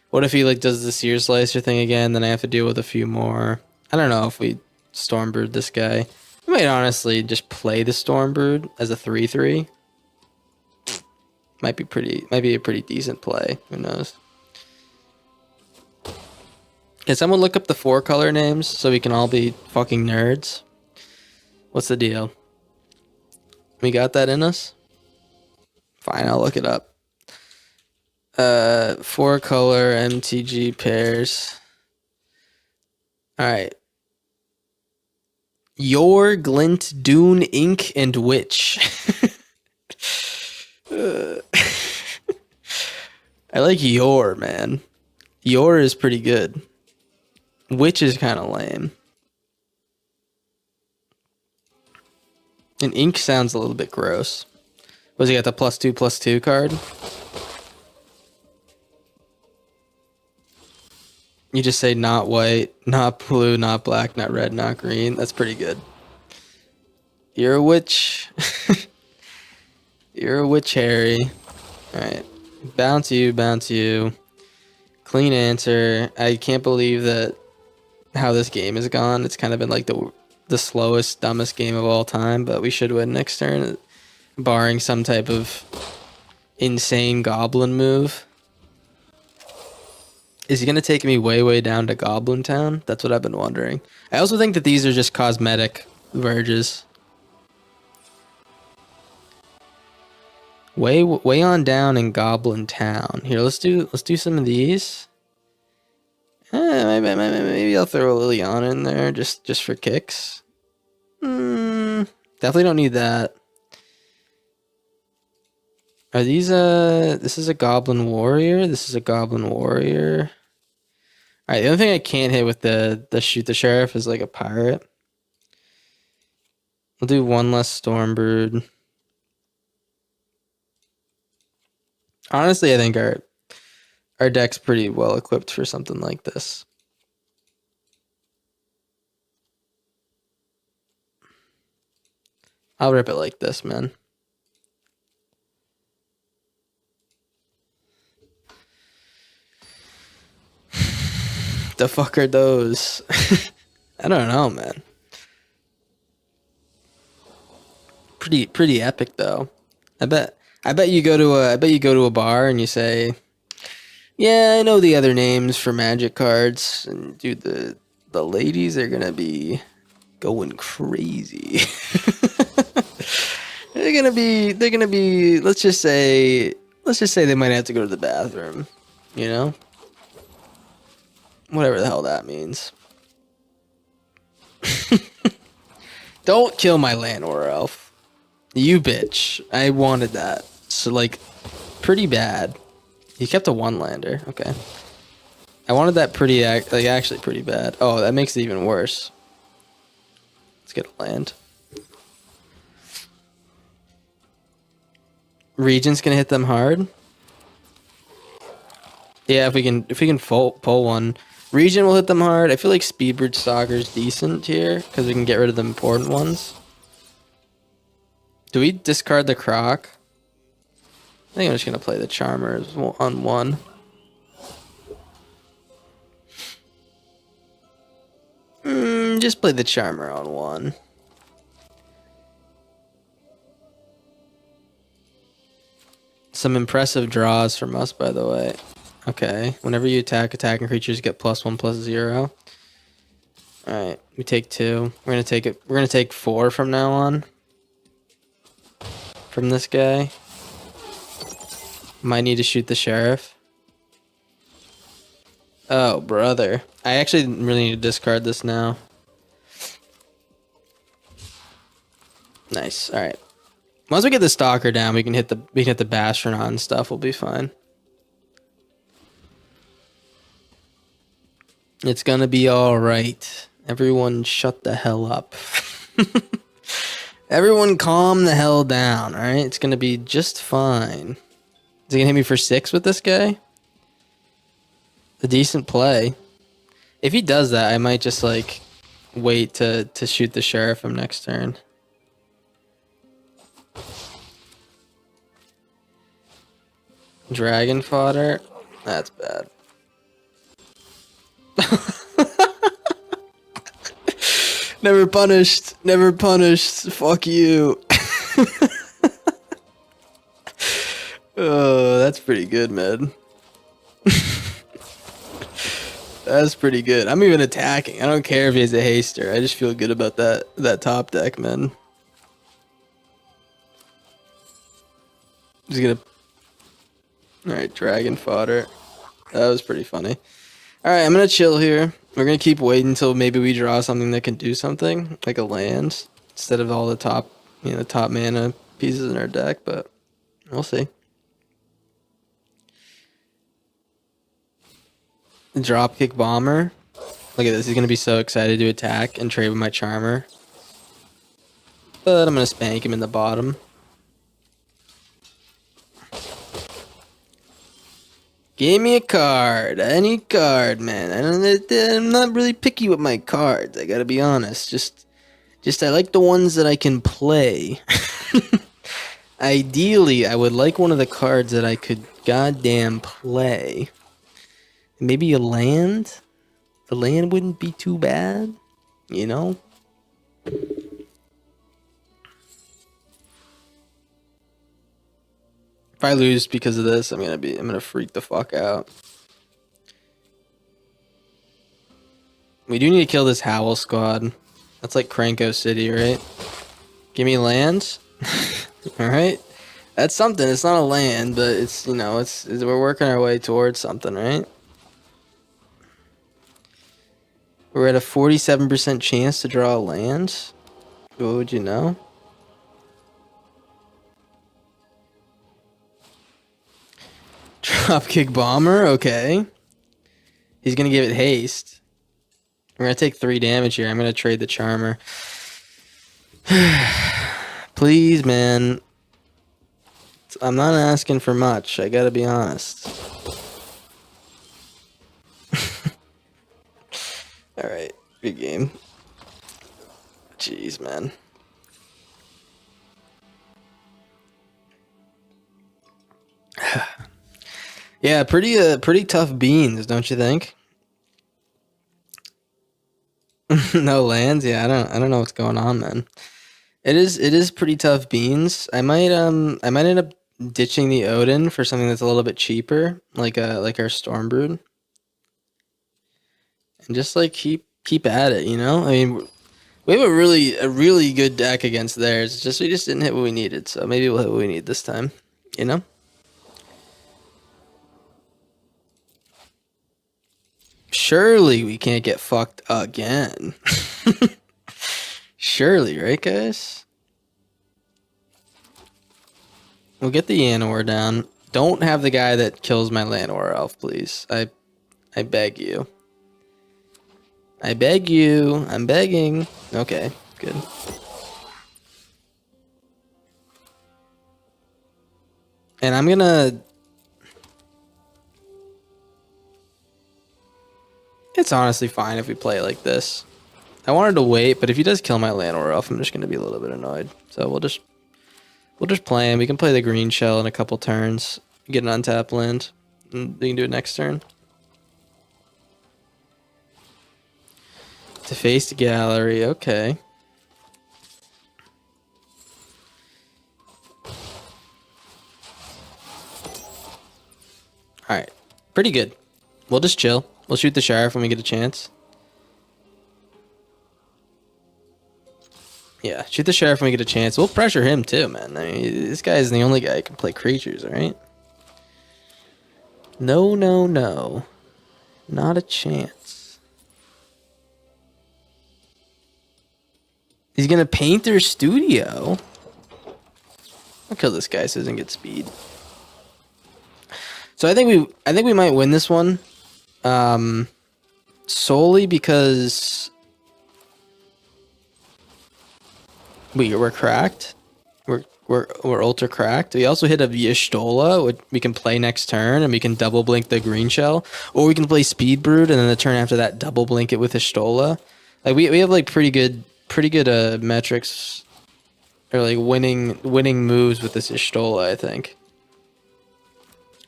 Speaker 1: what if he like does the Sear Slicer thing again? Then I have to deal with a few more. I don't know if we Stormbird this guy. We might honestly just play the Stormbird as a 3/3. Might be a pretty decent play. Who knows? Can someone look up the 4-color names so we can all be fucking nerds? What's the deal? We got that in us? Fine, I'll look it up. 4-color MTG pairs. Alright. Yor, Glint, Dune, Ink, and Witch. I like Yor, man. Yor is pretty good. Witch is kind of lame. And Ink sounds a little bit gross. Was he got the +2/+2 card? You just say not white, not blue, not black, not red, not green. That's pretty good. You're a witch. You're a witch, Harry. Alright. Bounce you, bounce you. Clean answer. I can't believe that how this game has gone. It's kind of been like the slowest, dumbest game of all time, but we should win next turn, barring some type of insane goblin move. Is he going to take me way, way down to Goblin Town? That's what I've been wondering. I also think that these are just cosmetic verges. Way on down in Goblin Town. Here, let's do some of these. Maybe I'll throw a Liliana in there just for kicks. Definitely don't need that. Are these this is a Goblin Warrior. This is a Goblin Warrior. Alright, the only thing I can't hit with the Shoot the Sheriff is like a pirate. We'll do one less Stormbird. Honestly, I think our deck's pretty well equipped for something like this. I'll rip it like this, man. The fuck are those? I don't know, man. Pretty epic though. I bet you go to a bar and you say, "Yeah, I know the other names for Magic cards." And dude, the ladies are gonna be going crazy. They're gonna be. Let's just say they might have to go to the bathroom. You know, whatever the hell that means. Don't kill my Llanowar elf. You bitch. I wanted that. So like, pretty bad. He kept a 1-lander. Okay. I wanted that actually pretty bad. Oh, that makes it even worse. Let's get a land. Regent's gonna hit them hard. Yeah, if we can pull one. Regent will hit them hard. I feel like Speedbird Stalker's decent here because we can get rid of the important ones. Do we discard the Croc? I think I'm just gonna play the Charmer on 1. Just play the Charmer on 1. Some impressive draws from us, by the way. Okay. Whenever you attack, attacking creatures get +1/+0. Alright, we take 2. We're gonna take 4 from now on. From this guy. Might need to shoot the sheriff. Oh, brother. I actually really need to discard this now. Nice. Alright. Once we get the Stalker down, we can hit the Bastronaut and stuff. We'll be fine. It's gonna be alright. Everyone shut the hell up. Everyone calm the hell down, alright? It's gonna be just fine. Is he gonna hit me for 6 with this guy? A decent play. If he does that, I might just like wait to shoot the sheriff from next turn. Dragon fodder. That's bad. Never punished. Never punished. Fuck you. Oh, that's pretty good, man. That's pretty good. I'm even attacking. I don't care if he has a haster. I just feel good about that top deck, man. Just gonna. Alright, dragon fodder. That was pretty funny. Alright, I'm gonna chill here. We're gonna keep waiting until maybe we draw something that can do something, like a land, instead of all the top, the top mana pieces in our deck, but we'll see. Dropkick Bomber. Look at this. He's going to be so excited to attack and trade with my Charmer. But I'm going to spank him in the bottom. Give me a card. Any card, man. I'm not really picky with my cards. I got to be honest. Just I like the ones that I can play. Ideally, I would like one of the cards that I could goddamn play. Maybe a land? The land wouldn't be too bad, you know? If I lose because of this, I'm gonna freak the fuck out. We do need to kill this Howl Squad. That's like Cranko City, right? Give me lands. Alright. That's something. It's not a land, but it's, we're working our way towards something, right? We're at a 47% chance to draw a land. What would you know? Dropkick Bomber, okay. He's gonna give it haste. We're gonna take 3 damage here. I'm gonna trade the Charmer. Please, man. I'm not asking for much. I gotta be honest. Alright, good game. Jeez, man. Yeah, pretty tough beans, don't you think? No lands? Yeah, I don't know what's going on, man. It is pretty tough beans. I might end up ditching the Odin for something that's a little bit cheaper, like our Stormbrood. And just like keep at it, you know? I mean, we have a really good deck against theirs. It's just we just didn't hit what we needed, so maybe we'll hit what we need this time, you know? Surely we can't get fucked again. Surely, right, guys? We'll get the Yanor down. Don't have the guy that kills my Llanowar Elf, please. I beg you. I beg you. I'm begging. Okay, good. And I'm gonna... It's honestly fine if we play it like this. I wanted to wait, but if he does kill my Llanowar Elf, I'm just gonna be a little bit annoyed. So we'll just play him. We can play the green shell in a couple turns. Get an untapped land. And we can do it next turn. To face the gallery, okay. Alright. Pretty good. We'll just chill. We'll shoot the Sheriff when we get a chance. Yeah, shoot the Sheriff when we get a chance. We'll pressure him too, man. I mean, this guy is the only guy who can play creatures, alright? No, no, no. Not a chance. He's gonna paint their studio. I'll kill this guy so he doesn't get speed. So I think we might win this one. Solely because we're cracked. We're ultra cracked. We also hit a Y'shtola, which we can play next turn, and we can double blink the green shell, or we can play Speed Brood, and then the turn after that double blink it with Y'shtola. Like we have like pretty good metrics, or like winning moves with this Y'shtola, I think.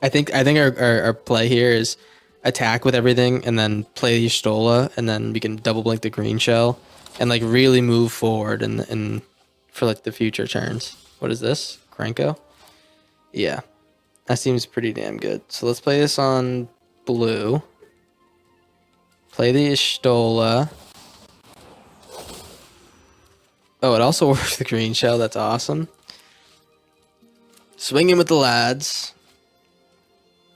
Speaker 1: I think our play here is attack with everything and then play the Stola and then we can double blink the green shell and like really move forward and for like the future turns. What is this? Krenko? Yeah. That seems pretty damn good. So let's play this on blue. Play the Stola. Oh, it also works the green shell. That's awesome. Swing in with the lads.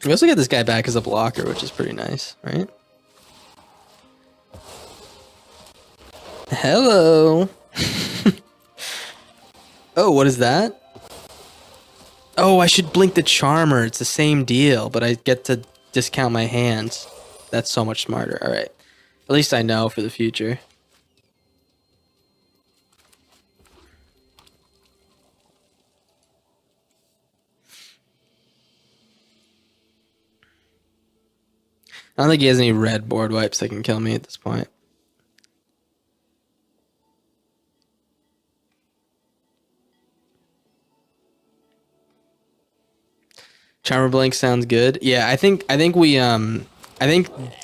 Speaker 1: We also get this guy back as a blocker, which is pretty nice, right? Hello. Oh, what is that? Oh, I should blink the Charmer. It's the same deal, but I get to discount my hands. That's so much smarter. All right. At least I know for the future. I don't think he has any red board wipes that can kill me at this point. Charmer blink sounds good. Yeah, I think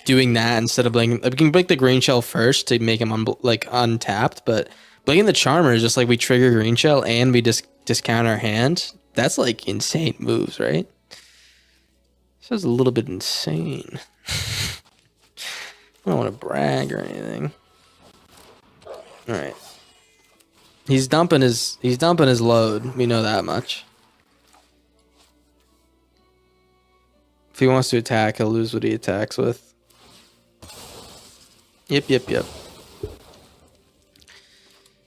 Speaker 1: doing that instead of blinking, we can blink the green shell first to make him untapped, but blinking the Charmer is just like we trigger green shell and we discount our hand. That's like insane moves, right? This is a little bit insane. I don't want to brag or anything. All right. He's dumping his load. We know that much. If he wants to attack, he'll lose what he attacks with. Yep.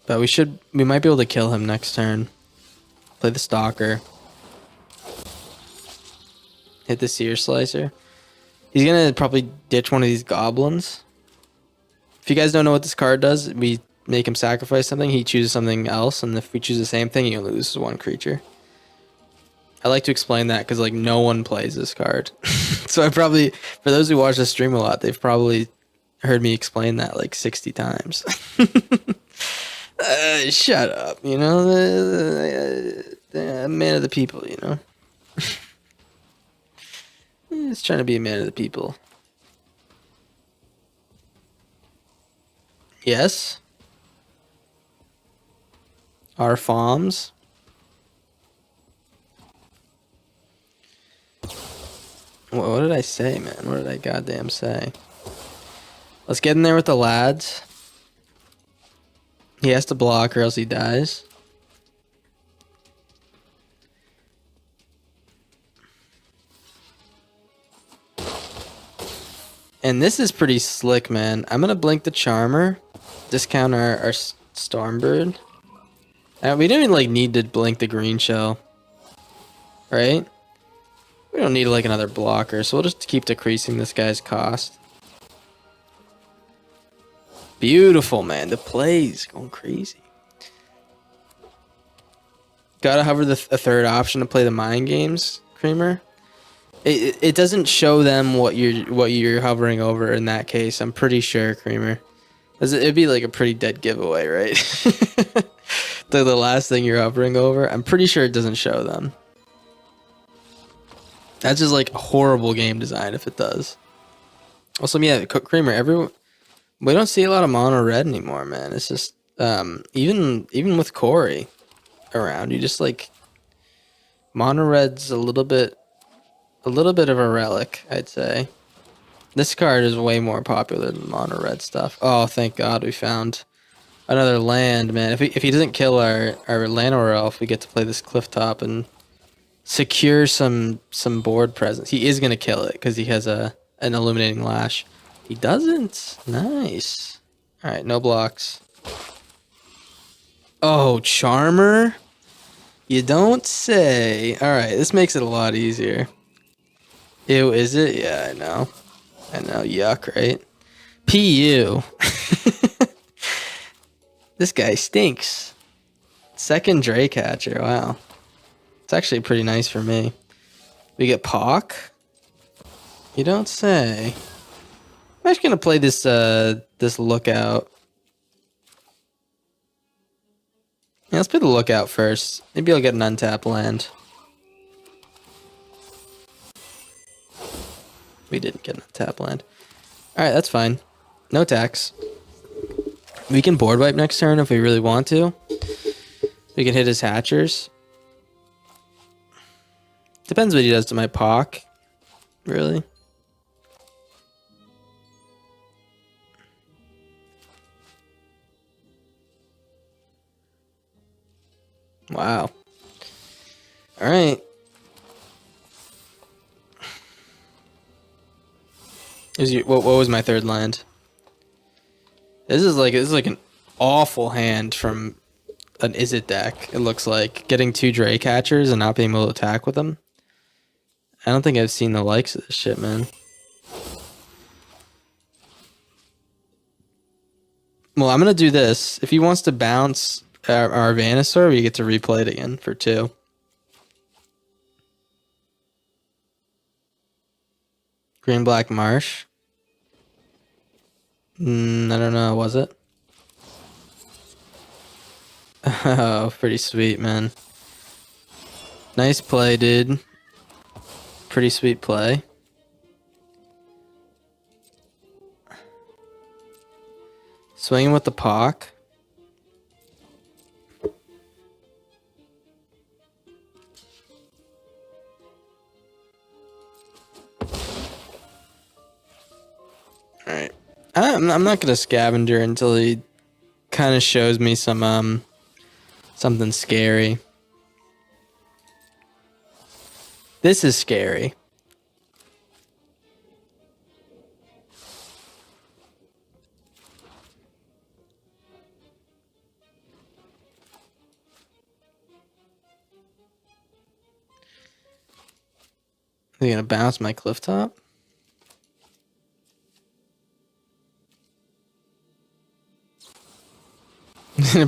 Speaker 1: But we might be able to kill him next turn. Play the Stalker. Hit the Seer Slicer. He's gonna probably ditch one of these goblins. If you guys don't know what this card does, we make him sacrifice something, he chooses something else, and if we choose the same thing, he only loses one creature. I like to explain that because like no one plays this card. So I probably, for those who watch the stream a lot, they've probably heard me explain that like 60 times. Shut up, you know, man of the people, you know. Just trying to be a man of the people. Yes. Our farms. What did I say, man? What did I goddamn say? Let's get in there with the lads. He has to block or else he dies. And this is pretty slick, man. I'm going to blink the Charmer. Discount our Stormbird. We don't even like need to blink the green shell. Right? We don't need like another blocker, so we'll just keep decreasing this guy's cost. Beautiful, man. The play's going crazy. Gotta hover a third option to play the mind games, Creamer. It doesn't show them what you're hovering over in that case. I'm pretty sure, Creamer. It'd be like a pretty dead giveaway, right? the last thing you're hovering over. I'm pretty sure it doesn't show them. That's just like horrible game design if it does. Also, yeah, Creamer. We don't see a lot of mono red anymore, man. It's just even with Corey around, you just like mono red's a little bit of a relic, I'd say. This card is way more popular than mono red stuff. Oh, thank God we found another land, man. If he doesn't kill our Llanowar Elf, we get to play this clifftop and secure some board presence. He is gonna kill it because he has an illuminating lash. He doesn't. Nice. All right, no blocks. Oh, Charmer. You don't say. All right, this makes it a lot easier. Ew, is it? Yeah, I know. Yuck, right? PU. This guy stinks. Second Draycatcher. Wow. It's actually pretty nice for me. We get Pock. You don't say. I'm actually gonna play this Lookout. Yeah, let's play the Lookout first. Maybe I'll get an untapped land. We didn't get a tap land. Alright, that's fine. No tax. We can board wipe next turn if we really want to. We can hit his hatchers. Depends what he does to my Pock. Really. Wow. Alright. What was my third land? This is like an awful hand from an Is It deck. It looks like getting 2 Drake catchers and not being able to attack with them. I don't think I've seen the likes of this shit, man. Well, I'm gonna do this. If he wants to bounce our Venusaur, we get to replay it again for 2. Green Black Marsh. I don't know. Was it? Oh, pretty sweet, man. Nice play, dude. Pretty sweet play. Swinging with the Pock. Alright. I'm not gonna scavenger until he kind of shows me some something scary. This is scary. Are they gonna bounce my cliff top?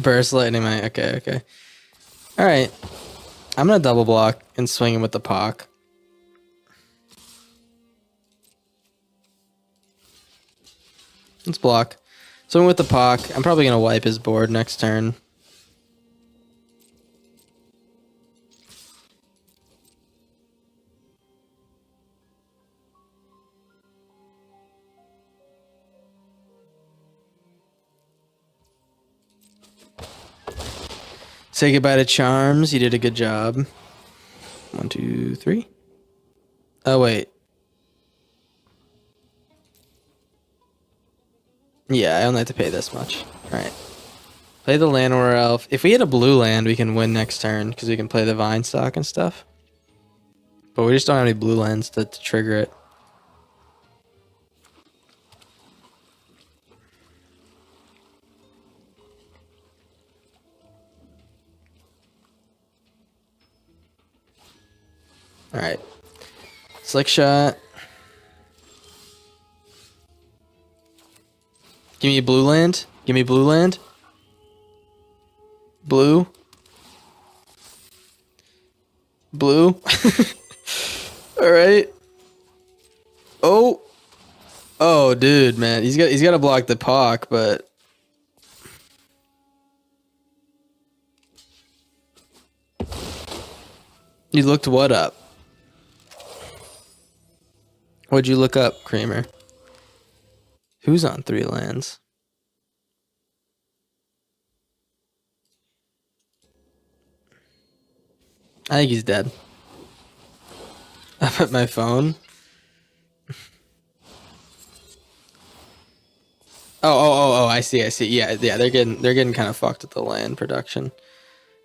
Speaker 1: Burst lightning my okay. Alright. I'm gonna double block and swing him with the Pock. Let's block. Swing with the Pock. I'm probably gonna wipe his board next turn. Say goodbye to Charms. You did a good job. 1, 2, 3. Oh, wait. Yeah, I only have to pay this much. Alright. Play the Llanowar Elf. If we hit a blue land, we can win next turn because we can play the Vine Stock and stuff. But we just don't have any blue lands to trigger it. Alright. Slick shot. Give me a blue land. Give me blue land. Blue. Blue. Alright. Oh. Oh, dude, man. He's got to block the Pock, but you looked what up? What'd you look up, Kramer? Who's on 3 lands? I think he's dead. Up at my phone. Oh, I see. Yeah, they're getting kind of fucked with the land production.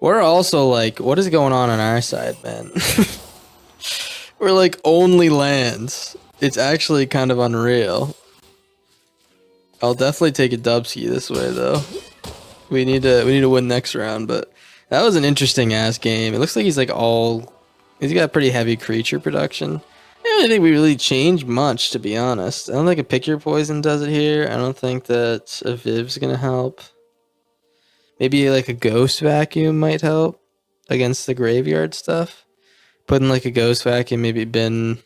Speaker 1: We're also like, what is going on our side, man? We're like only lands. It's actually kind of unreal. I'll definitely take a dubski this way though. We need to win next round, but that was an interesting ass game. It looks like he's got pretty heavy creature production. I don't think we really changed much, to be honest. I don't think a Pick Your Poison does it here. I don't think that a Viv's gonna help. Maybe like a Ghost Vacuum might help against the graveyard stuff. Putting like a Ghost Vacuum, maybe bin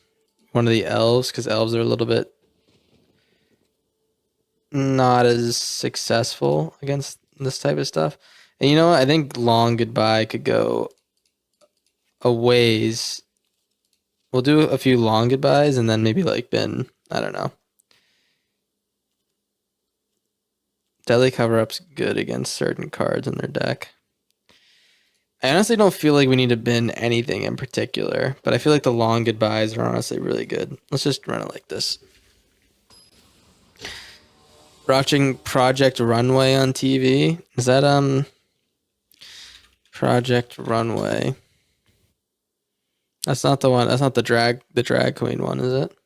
Speaker 1: one of the elves, because elves are a little bit not as successful against this type of stuff. And you know what? I think Long Goodbye could go a ways We'll do a few long goodbyes and then maybe like bin. I don't know. Deadly cover-up's good against certain cards in their deck. I honestly don't feel like we need to bin anything in particular, but I feel like the long goodbyes are honestly really good. Let's just run it like this. Watching Project Runway on TV. Is that Project Runway? That's not the one. That's not the drag queen one, is it?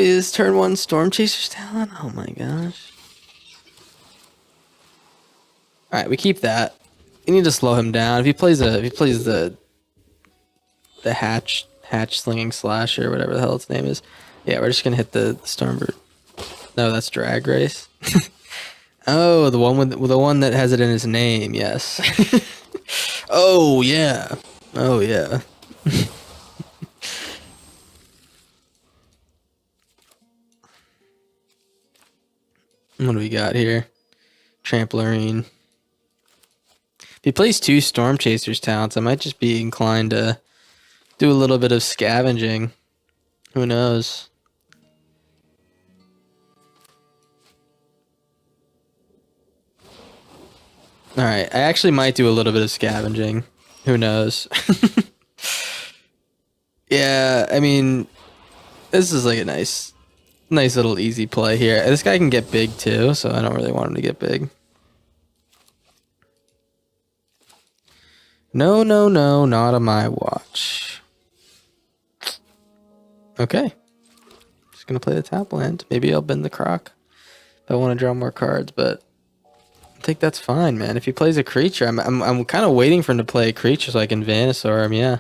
Speaker 1: Is turn 1 Storm Chaser's talent? Oh my gosh. Alright, we keep that. We need to slow him down. If he plays the hatch slinging slasher, whatever the hell its name is. Yeah, we're just gonna hit the Stormbird. No, that's Drag Race. Oh, the one that has it in his name, yes. Oh yeah. Oh yeah. What do we got here? Trampoline. If he plays 2 Storm Chasers talents, I might just be inclined to do a little bit of scavenging. Who knows? Alright, I actually might do a little bit of scavenging. Who knows? Yeah, I mean, this is like a nice little easy play here. This guy can get big too, so I don't really want him to get big. No, not on my watch. Okay. Just gonna play the tap land. Maybe I'll bend the croc if I want to draw more cards, but I think that's fine, man. If he plays a creature, I'm kind of waiting for him to play a creature so I can Venusaur him, yeah.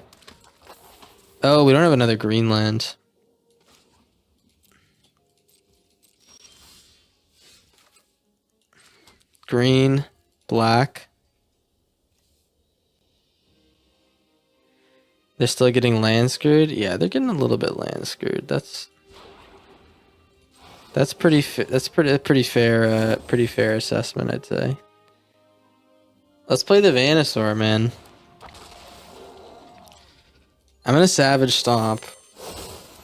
Speaker 1: Oh, we don't have another green land. Green, black. They're still getting land screwed? Yeah, they're getting a little bit land screwed. That's pretty fair assessment, I'd say. Let's play the Venusaur, man. I'm gonna Savage Stomp.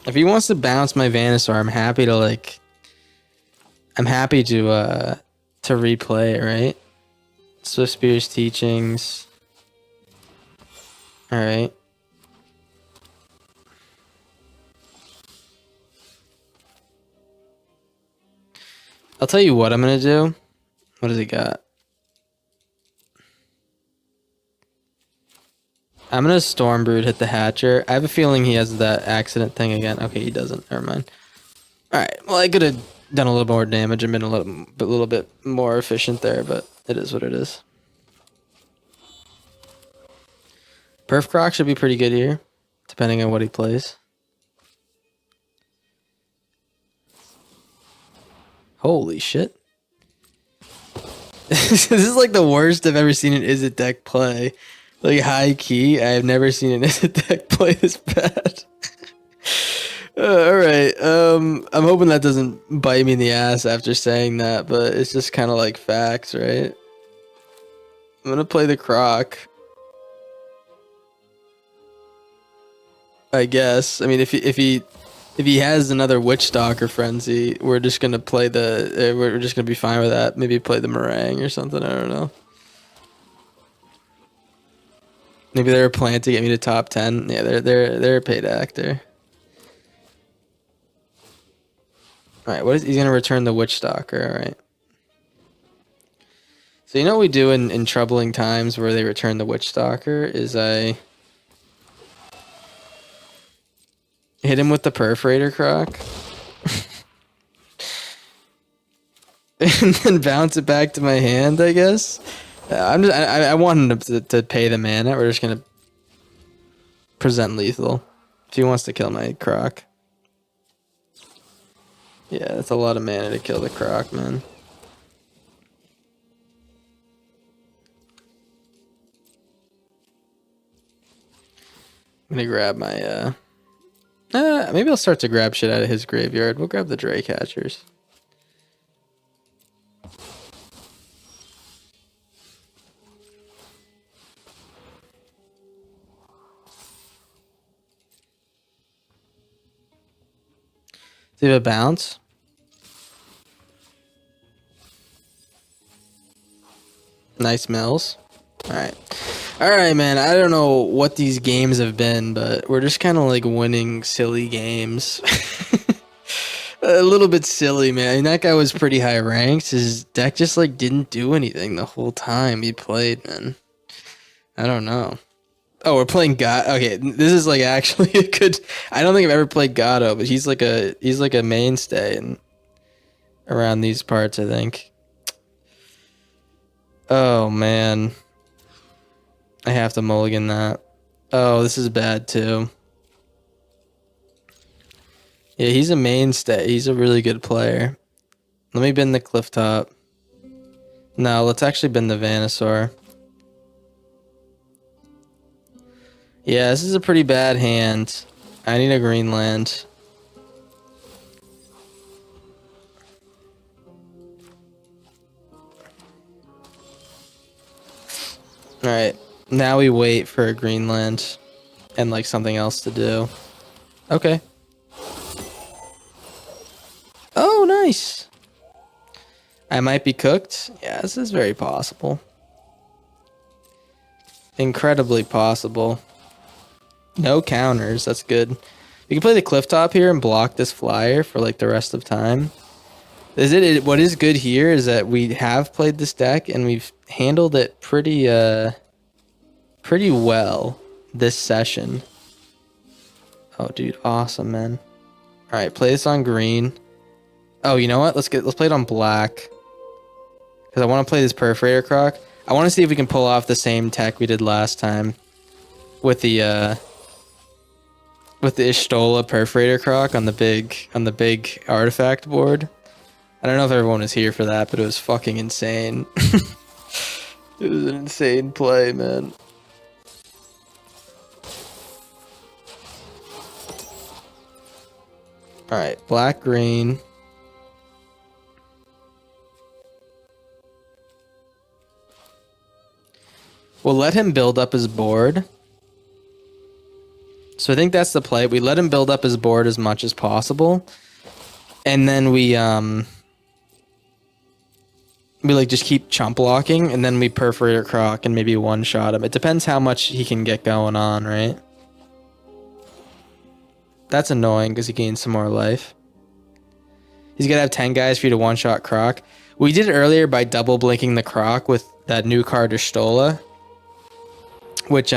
Speaker 1: If he wants to bounce my Venusaur, I'm happy to replay it, right? Swift Spear's Teachings. Alright. I'll tell you what I'm gonna do. What does he got? I'm gonna Stormbrood, hit the Hatcher. I have a feeling he has that accident thing again. Okay, he doesn't. Never mind. Alright, well, I could have done a little more damage and been a little bit more efficient there, but it is what it is. Perf Croc should be pretty good here, depending on what he plays. Holy shit. This is like the worst I've ever seen an Izzet deck play. Like, high key, I have never seen an Izzet deck play this bad. Alright, I'm hoping that doesn't bite me in the ass after saying that, but it's just kind of like facts, right? I'm gonna play the Croc. I guess. I mean, if he has another Witchstalker Frenzy, we're just gonna play we're just gonna be fine with that. Maybe play the Meringue or something. I don't know. Maybe they're a plan to get me to top 10. Yeah, they're a paid actor. All right, he's gonna return the Witchstalker. All right. So you know what we do in troubling times where they return the Witchstalker is I hit him with the Perforator Croc. And then bounce it back to my hand, I guess. I want him to pay the mana. We're just gonna present lethal. If he wants to kill my Croc. Yeah, that's a lot of mana to kill the Croc, man. I'm gonna grab my maybe I'll start to grab shit out of his graveyard. We'll grab the Drake Hatchers. Do a bounce. Nice mills. Alright. Alright, man. I don't know what these games have been, but we're just kind of like winning silly games. A little bit silly, man. I mean, that guy was pretty high ranked. His deck just like didn't do anything the whole time he played, man. I don't know. Oh, we're playing God. Okay, this is like actually a good. I don't think I've ever played Gato, but he's like a mainstay in around these parts, I think. Oh man, I have to mulligan that. Oh, this is bad too. Yeah, he's a mainstay. He's a really good player. Let me bend the cliff top. No, let's actually bend the Venusaur. Yeah, this is a pretty bad hand. I need a green land. Alright, now we wait for a green land and like something else to do. Okay. Oh, nice. I might be cooked. Yeah, this is very possible. Incredibly possible. No counters. That's good. We can play the cliff top here and block this flyer for like the rest of time. What is good here is that we have played this deck and we've handled it pretty well this session. Oh, dude, awesome, man. All right, play this on green. Oh, you know what? Let's play it on black. Because I want to play this Perforator Croc. I want to see if we can pull off the same tech we did last time with the Ishtola Perforator Croc on the big artifact board. I don't know if everyone was here for that, but it was fucking insane. It was an insane play, man. All right, black green. We'll let him build up his board. So I think that's the play. We let him build up his board as much as possible. And then we like just keep chump blocking, and then we Perforator Croc and maybe one shot him. It depends how much he can get going on, right? That's annoying because he gains some more life. He's gonna have 10 guys for you to one shot Croc. We did it earlier by double blinking the Croc with that new card Ishtola, which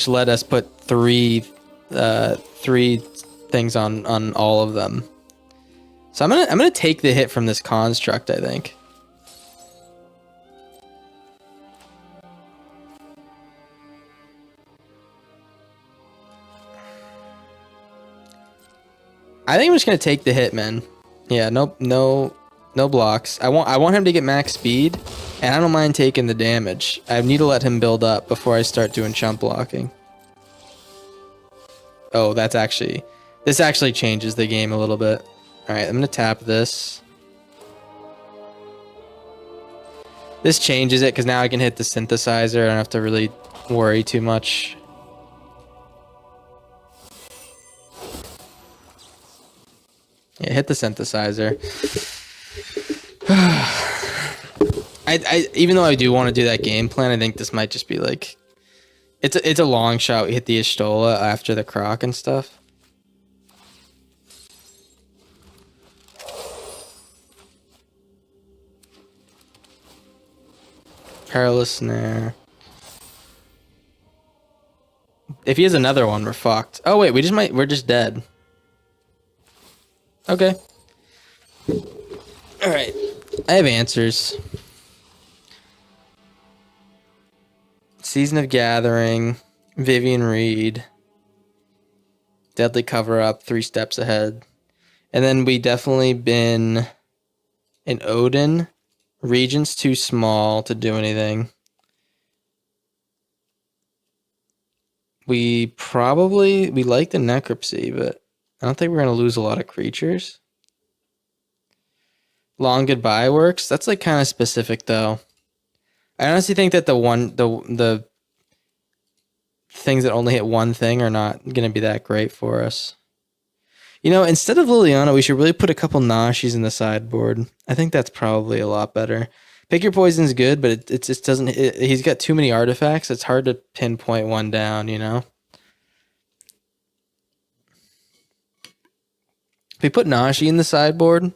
Speaker 1: let us put three things on all of them. So I'm gonna take the hit from this construct, I think. I think I'm just gonna take the hit, man. Yeah, no blocks. I want him to get max speed, and I don't mind taking the damage. I need to let him build up before I start doing chump blocking. Oh, this actually changes the game a little bit. All right, I'm gonna tap this. This changes it because now I can hit the synthesizer. I don't have to really worry too much. Yeah, hit the synthesizer. I even though I do want to do that game plan, I think this might just be like, it's a long shot. We hit the Ishtola after the Croc and stuff. Perilous Snare. If he has another one, we're fucked. Oh wait, we're just dead. Okay. Alright. I have answers. Season of Gathering, Vivian Reed, Deadly Cover Up, 3 steps ahead. And then we definitely been an Odin. Regent's too small to do anything. We like the Necropsy, but I don't think we're going to lose a lot of creatures. Long Goodbye works. That's like kind of specific though. I honestly think that the things that only hit one thing are not going to be that great for us. You know, instead of Liliana, we should really put a couple Nashis in the sideboard. I think that's probably a lot better. Pick your poison's good, but it just doesn't. He's got too many artifacts. It's hard to pinpoint one down. You know. If we put Nashi in the sideboard,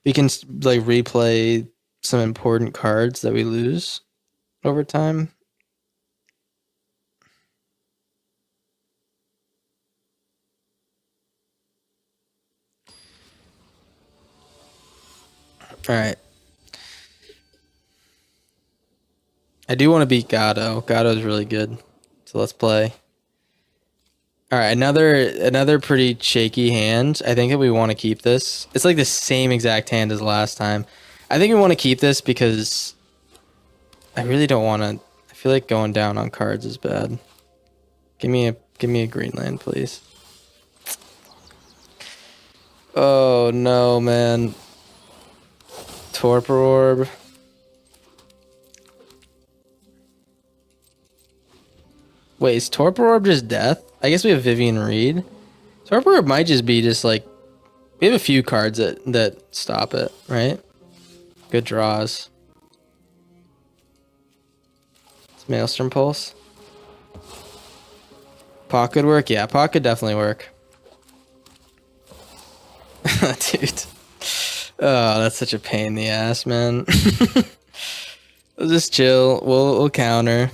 Speaker 1: we can like replay some important cards that we lose over time. All right. I do want to beat Gato. Gato's really good. So let's play. All right, another pretty shaky hand. I think that we want to keep this. It's like the same exact hand as last time. I think we want to keep this because I really don't want to. I feel like going down on cards is bad. Give me a green land, please. Oh no, man. Torpor Orb. Wait, is Torpor Orb just death? I guess we have Vivian Reed. Torpor Orb might just be just like... We have a few cards that stop it, right? Good draws. It's Maelstrom Pulse. Pot could work? Yeah, pot could definitely work. Dude. Oh, that's such a pain in the ass, man. We'll just chill. We'll counter.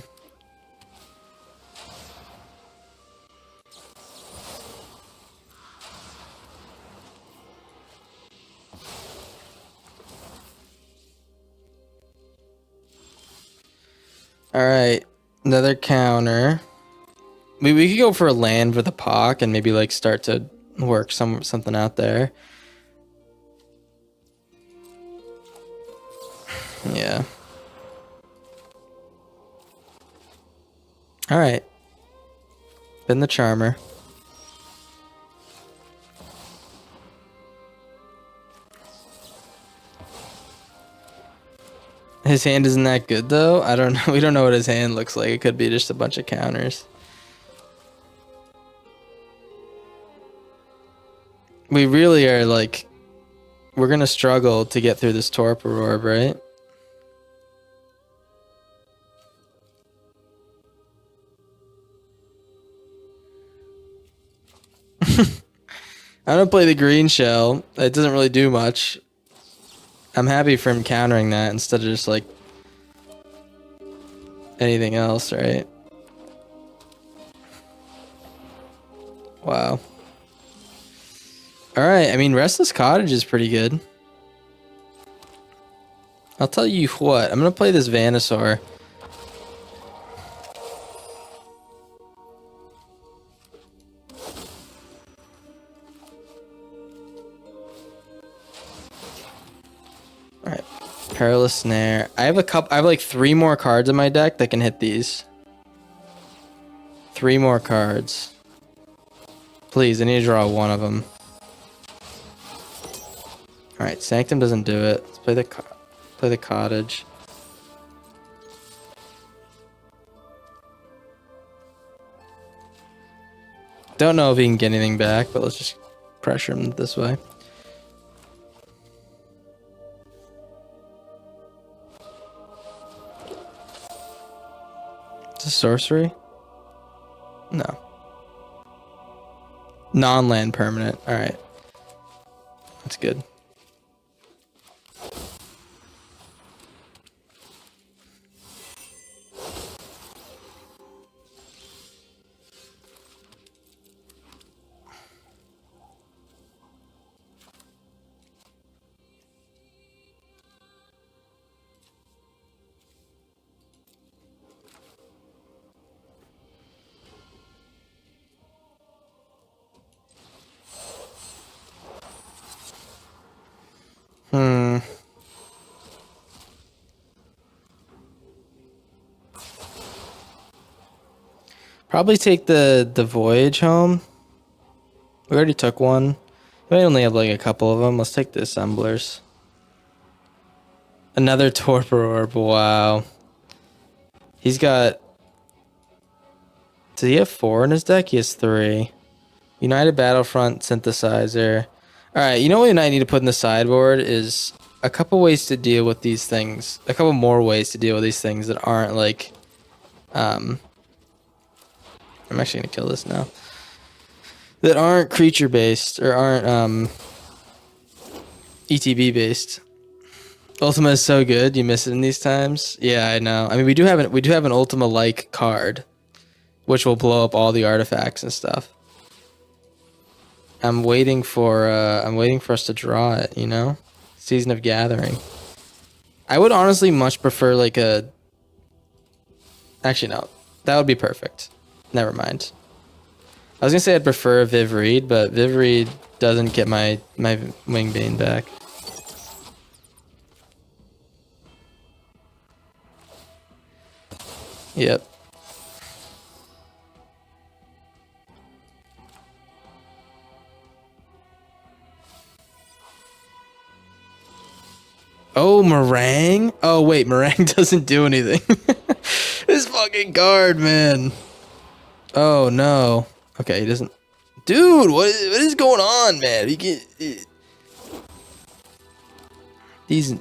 Speaker 1: All right, another counter. We could go for a land with a Pock and maybe like start to work something out there. Yeah. All right. Been the Charmer. His hand isn't that good though. I don't know. We don't know what his hand looks like. It could be just a bunch of counters. We really are like, we're gonna struggle to get through this Torpor Orb, right? I'm gonna play the green shell. It doesn't really do much. I'm happy for him countering that instead of just like anything else, right? Wow. Alright, I mean, Restless Cottage is pretty good. I'll tell you what, I'm gonna play this Venusaur. Alright, Perilous Snare. I have like 3 more cards in my deck that can hit these. 3 more cards. Please, I need to draw one of them. Alright, Sanctum doesn't do it. Let's play the Cottage. Don't know if he can get anything back, but let's just pressure him this way. It's a sorcery? No. Non-land permanent. Alright. That's good. Probably take the Voyage home. We already took one. We only have like a couple of them. Let's take the Assemblers. Another Torpor Orb. Wow. He's got... Does he have 4 in his deck? He has 3. United Battlefront synthesizer. All right, you know what I need to put in the sideboard is a couple ways to deal with these things. A couple more ways to deal with these things that aren't like, I'm actually gonna kill this now. That aren't creature based or aren't ETB based. Ultima is so good, you miss it in these times. Yeah, I know. I mean, we do have an Ultima like card, which will blow up all the artifacts and stuff. I'm waiting for us to draw it, you know? Season of Gathering. I would honestly much prefer like a... Actually, no. That would be perfect. Never mind. I was gonna say I'd prefer Viv Reed, but Viv Reed doesn't get my Wingbane back. Yep. Oh, Meringue? Oh, wait, Meringue doesn't do anything. This fucking card, man. Oh, no. Okay, he doesn't... Dude, what is going on, man? These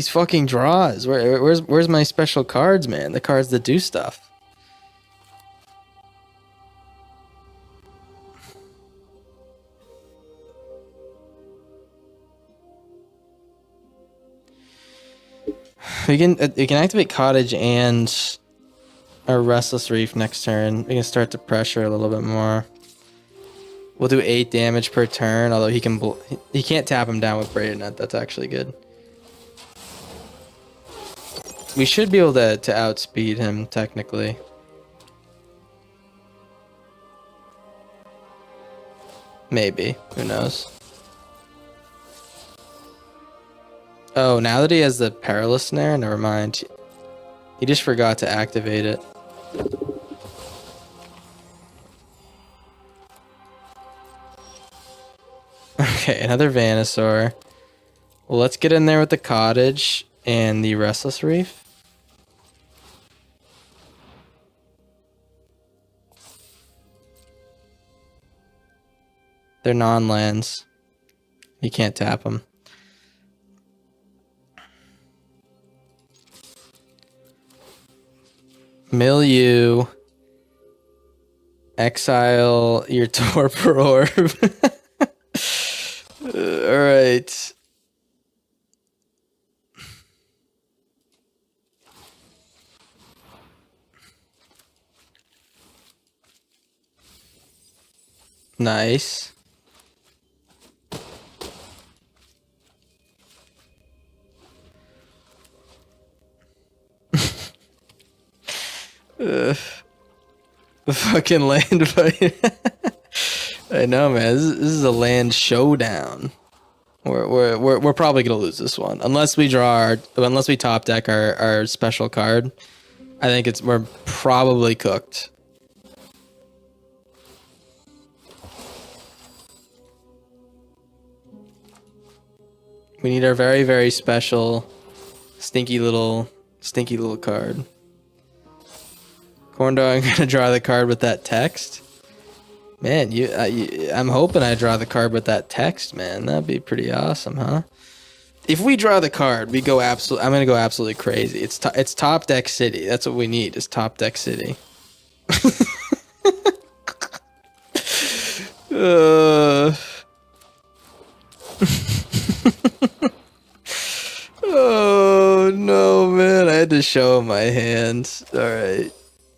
Speaker 1: fucking draws. Where's my special cards, man? The cards that do stuff. We can activate Cottage and our Restless Reef next turn. We can start to pressure a little bit more. We'll do 8 damage per turn, although he can't tap him down with Braided Net. That's actually good. We should be able to outspeed him, technically. Maybe. Who knows? Oh, now that he has the Perilous Snare? Never mind. He just forgot to activate it. Okay, another Venusaur. Well, let's get in there with the Cottage and the Restless Reef. They're non-lands. You can't tap them. Milieu. Exile your Torpor Orb. Alright. Nice. The fucking land fight. I know, man. This is a land showdown. We're probably gonna lose this one unless we top deck our special card. I think we're probably cooked. We need our very, very special stinky little card. Corndog, I'm gonna draw the card with that text. Man, I'm hoping I draw the card with that text, man. That'd be pretty awesome, huh? If we draw the card, I'm gonna go absolutely crazy. It's top deck city. That's what we need. Is top deck city. Oh no, man! I had to show him my hands. All right.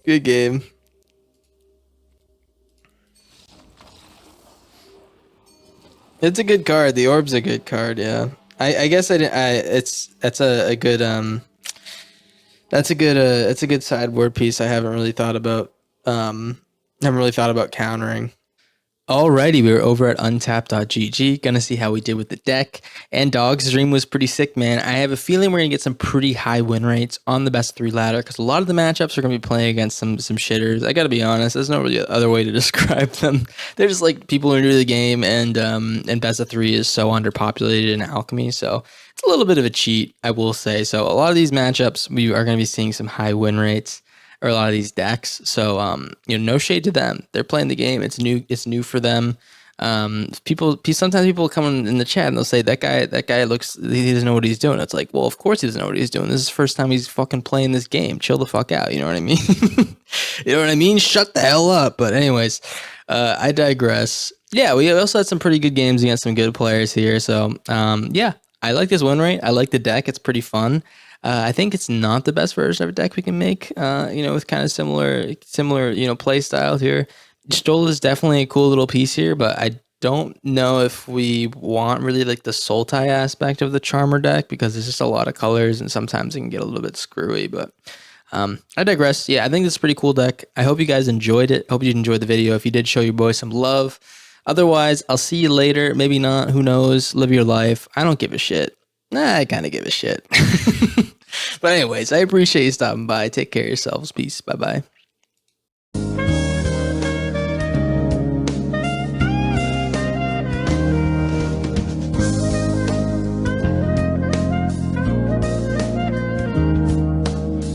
Speaker 1: Good game. It's a good card. The orb's a good card, yeah. I guess I didn't that's a good sideboard piece I haven't really thought about countering. Alrighty, we were over at untapped.gg, gonna see how we did with the deck. And Dog's Dream was pretty sick, man. I have a feeling we're gonna get some pretty high win rates on the best 3 ladder because a lot of the matchups are gonna be playing against some shitters. I gotta be honest, there's no really other way to describe them. They're just like people who are new to the game, and best of 3 is so underpopulated in Alchemy, so it's a little bit of a cheat, I will say. So a lot of these matchups, we are gonna be seeing some high win rates. or a lot of these decks. So no shade to them. They're playing the game. It's new. It's new for them. Sometimes people come in the chat and they'll say that guy looks, he doesn't know what he's doing. It's like, well, of course he doesn't know what he's doing. This is the first time he's fucking playing this game. Chill the fuck out. You know what I mean? You know what I mean? Shut the hell up. But anyways, I digress. Yeah, we also had some pretty good games against some good players here. So yeah, I like this win rate. I like the deck. It's pretty fun. I think it's not the best version of a deck we can make, with kind of similar, play styles here. Stoll is definitely a cool little piece here, but I don't know if we want really like the Sultai aspect of the Charmer deck because there's just a lot of colors and sometimes it can get a little bit screwy, but I digress. Yeah, I think this is a pretty cool deck. I hope you guys enjoyed it. Hope you enjoyed the video. If you did, show your boy some love. Otherwise, I'll see you later. Maybe not. Who knows? Live your life. I don't give a shit. I kind of give a shit. But anyways, I appreciate you stopping by. Take care of yourselves. Peace. Bye-bye.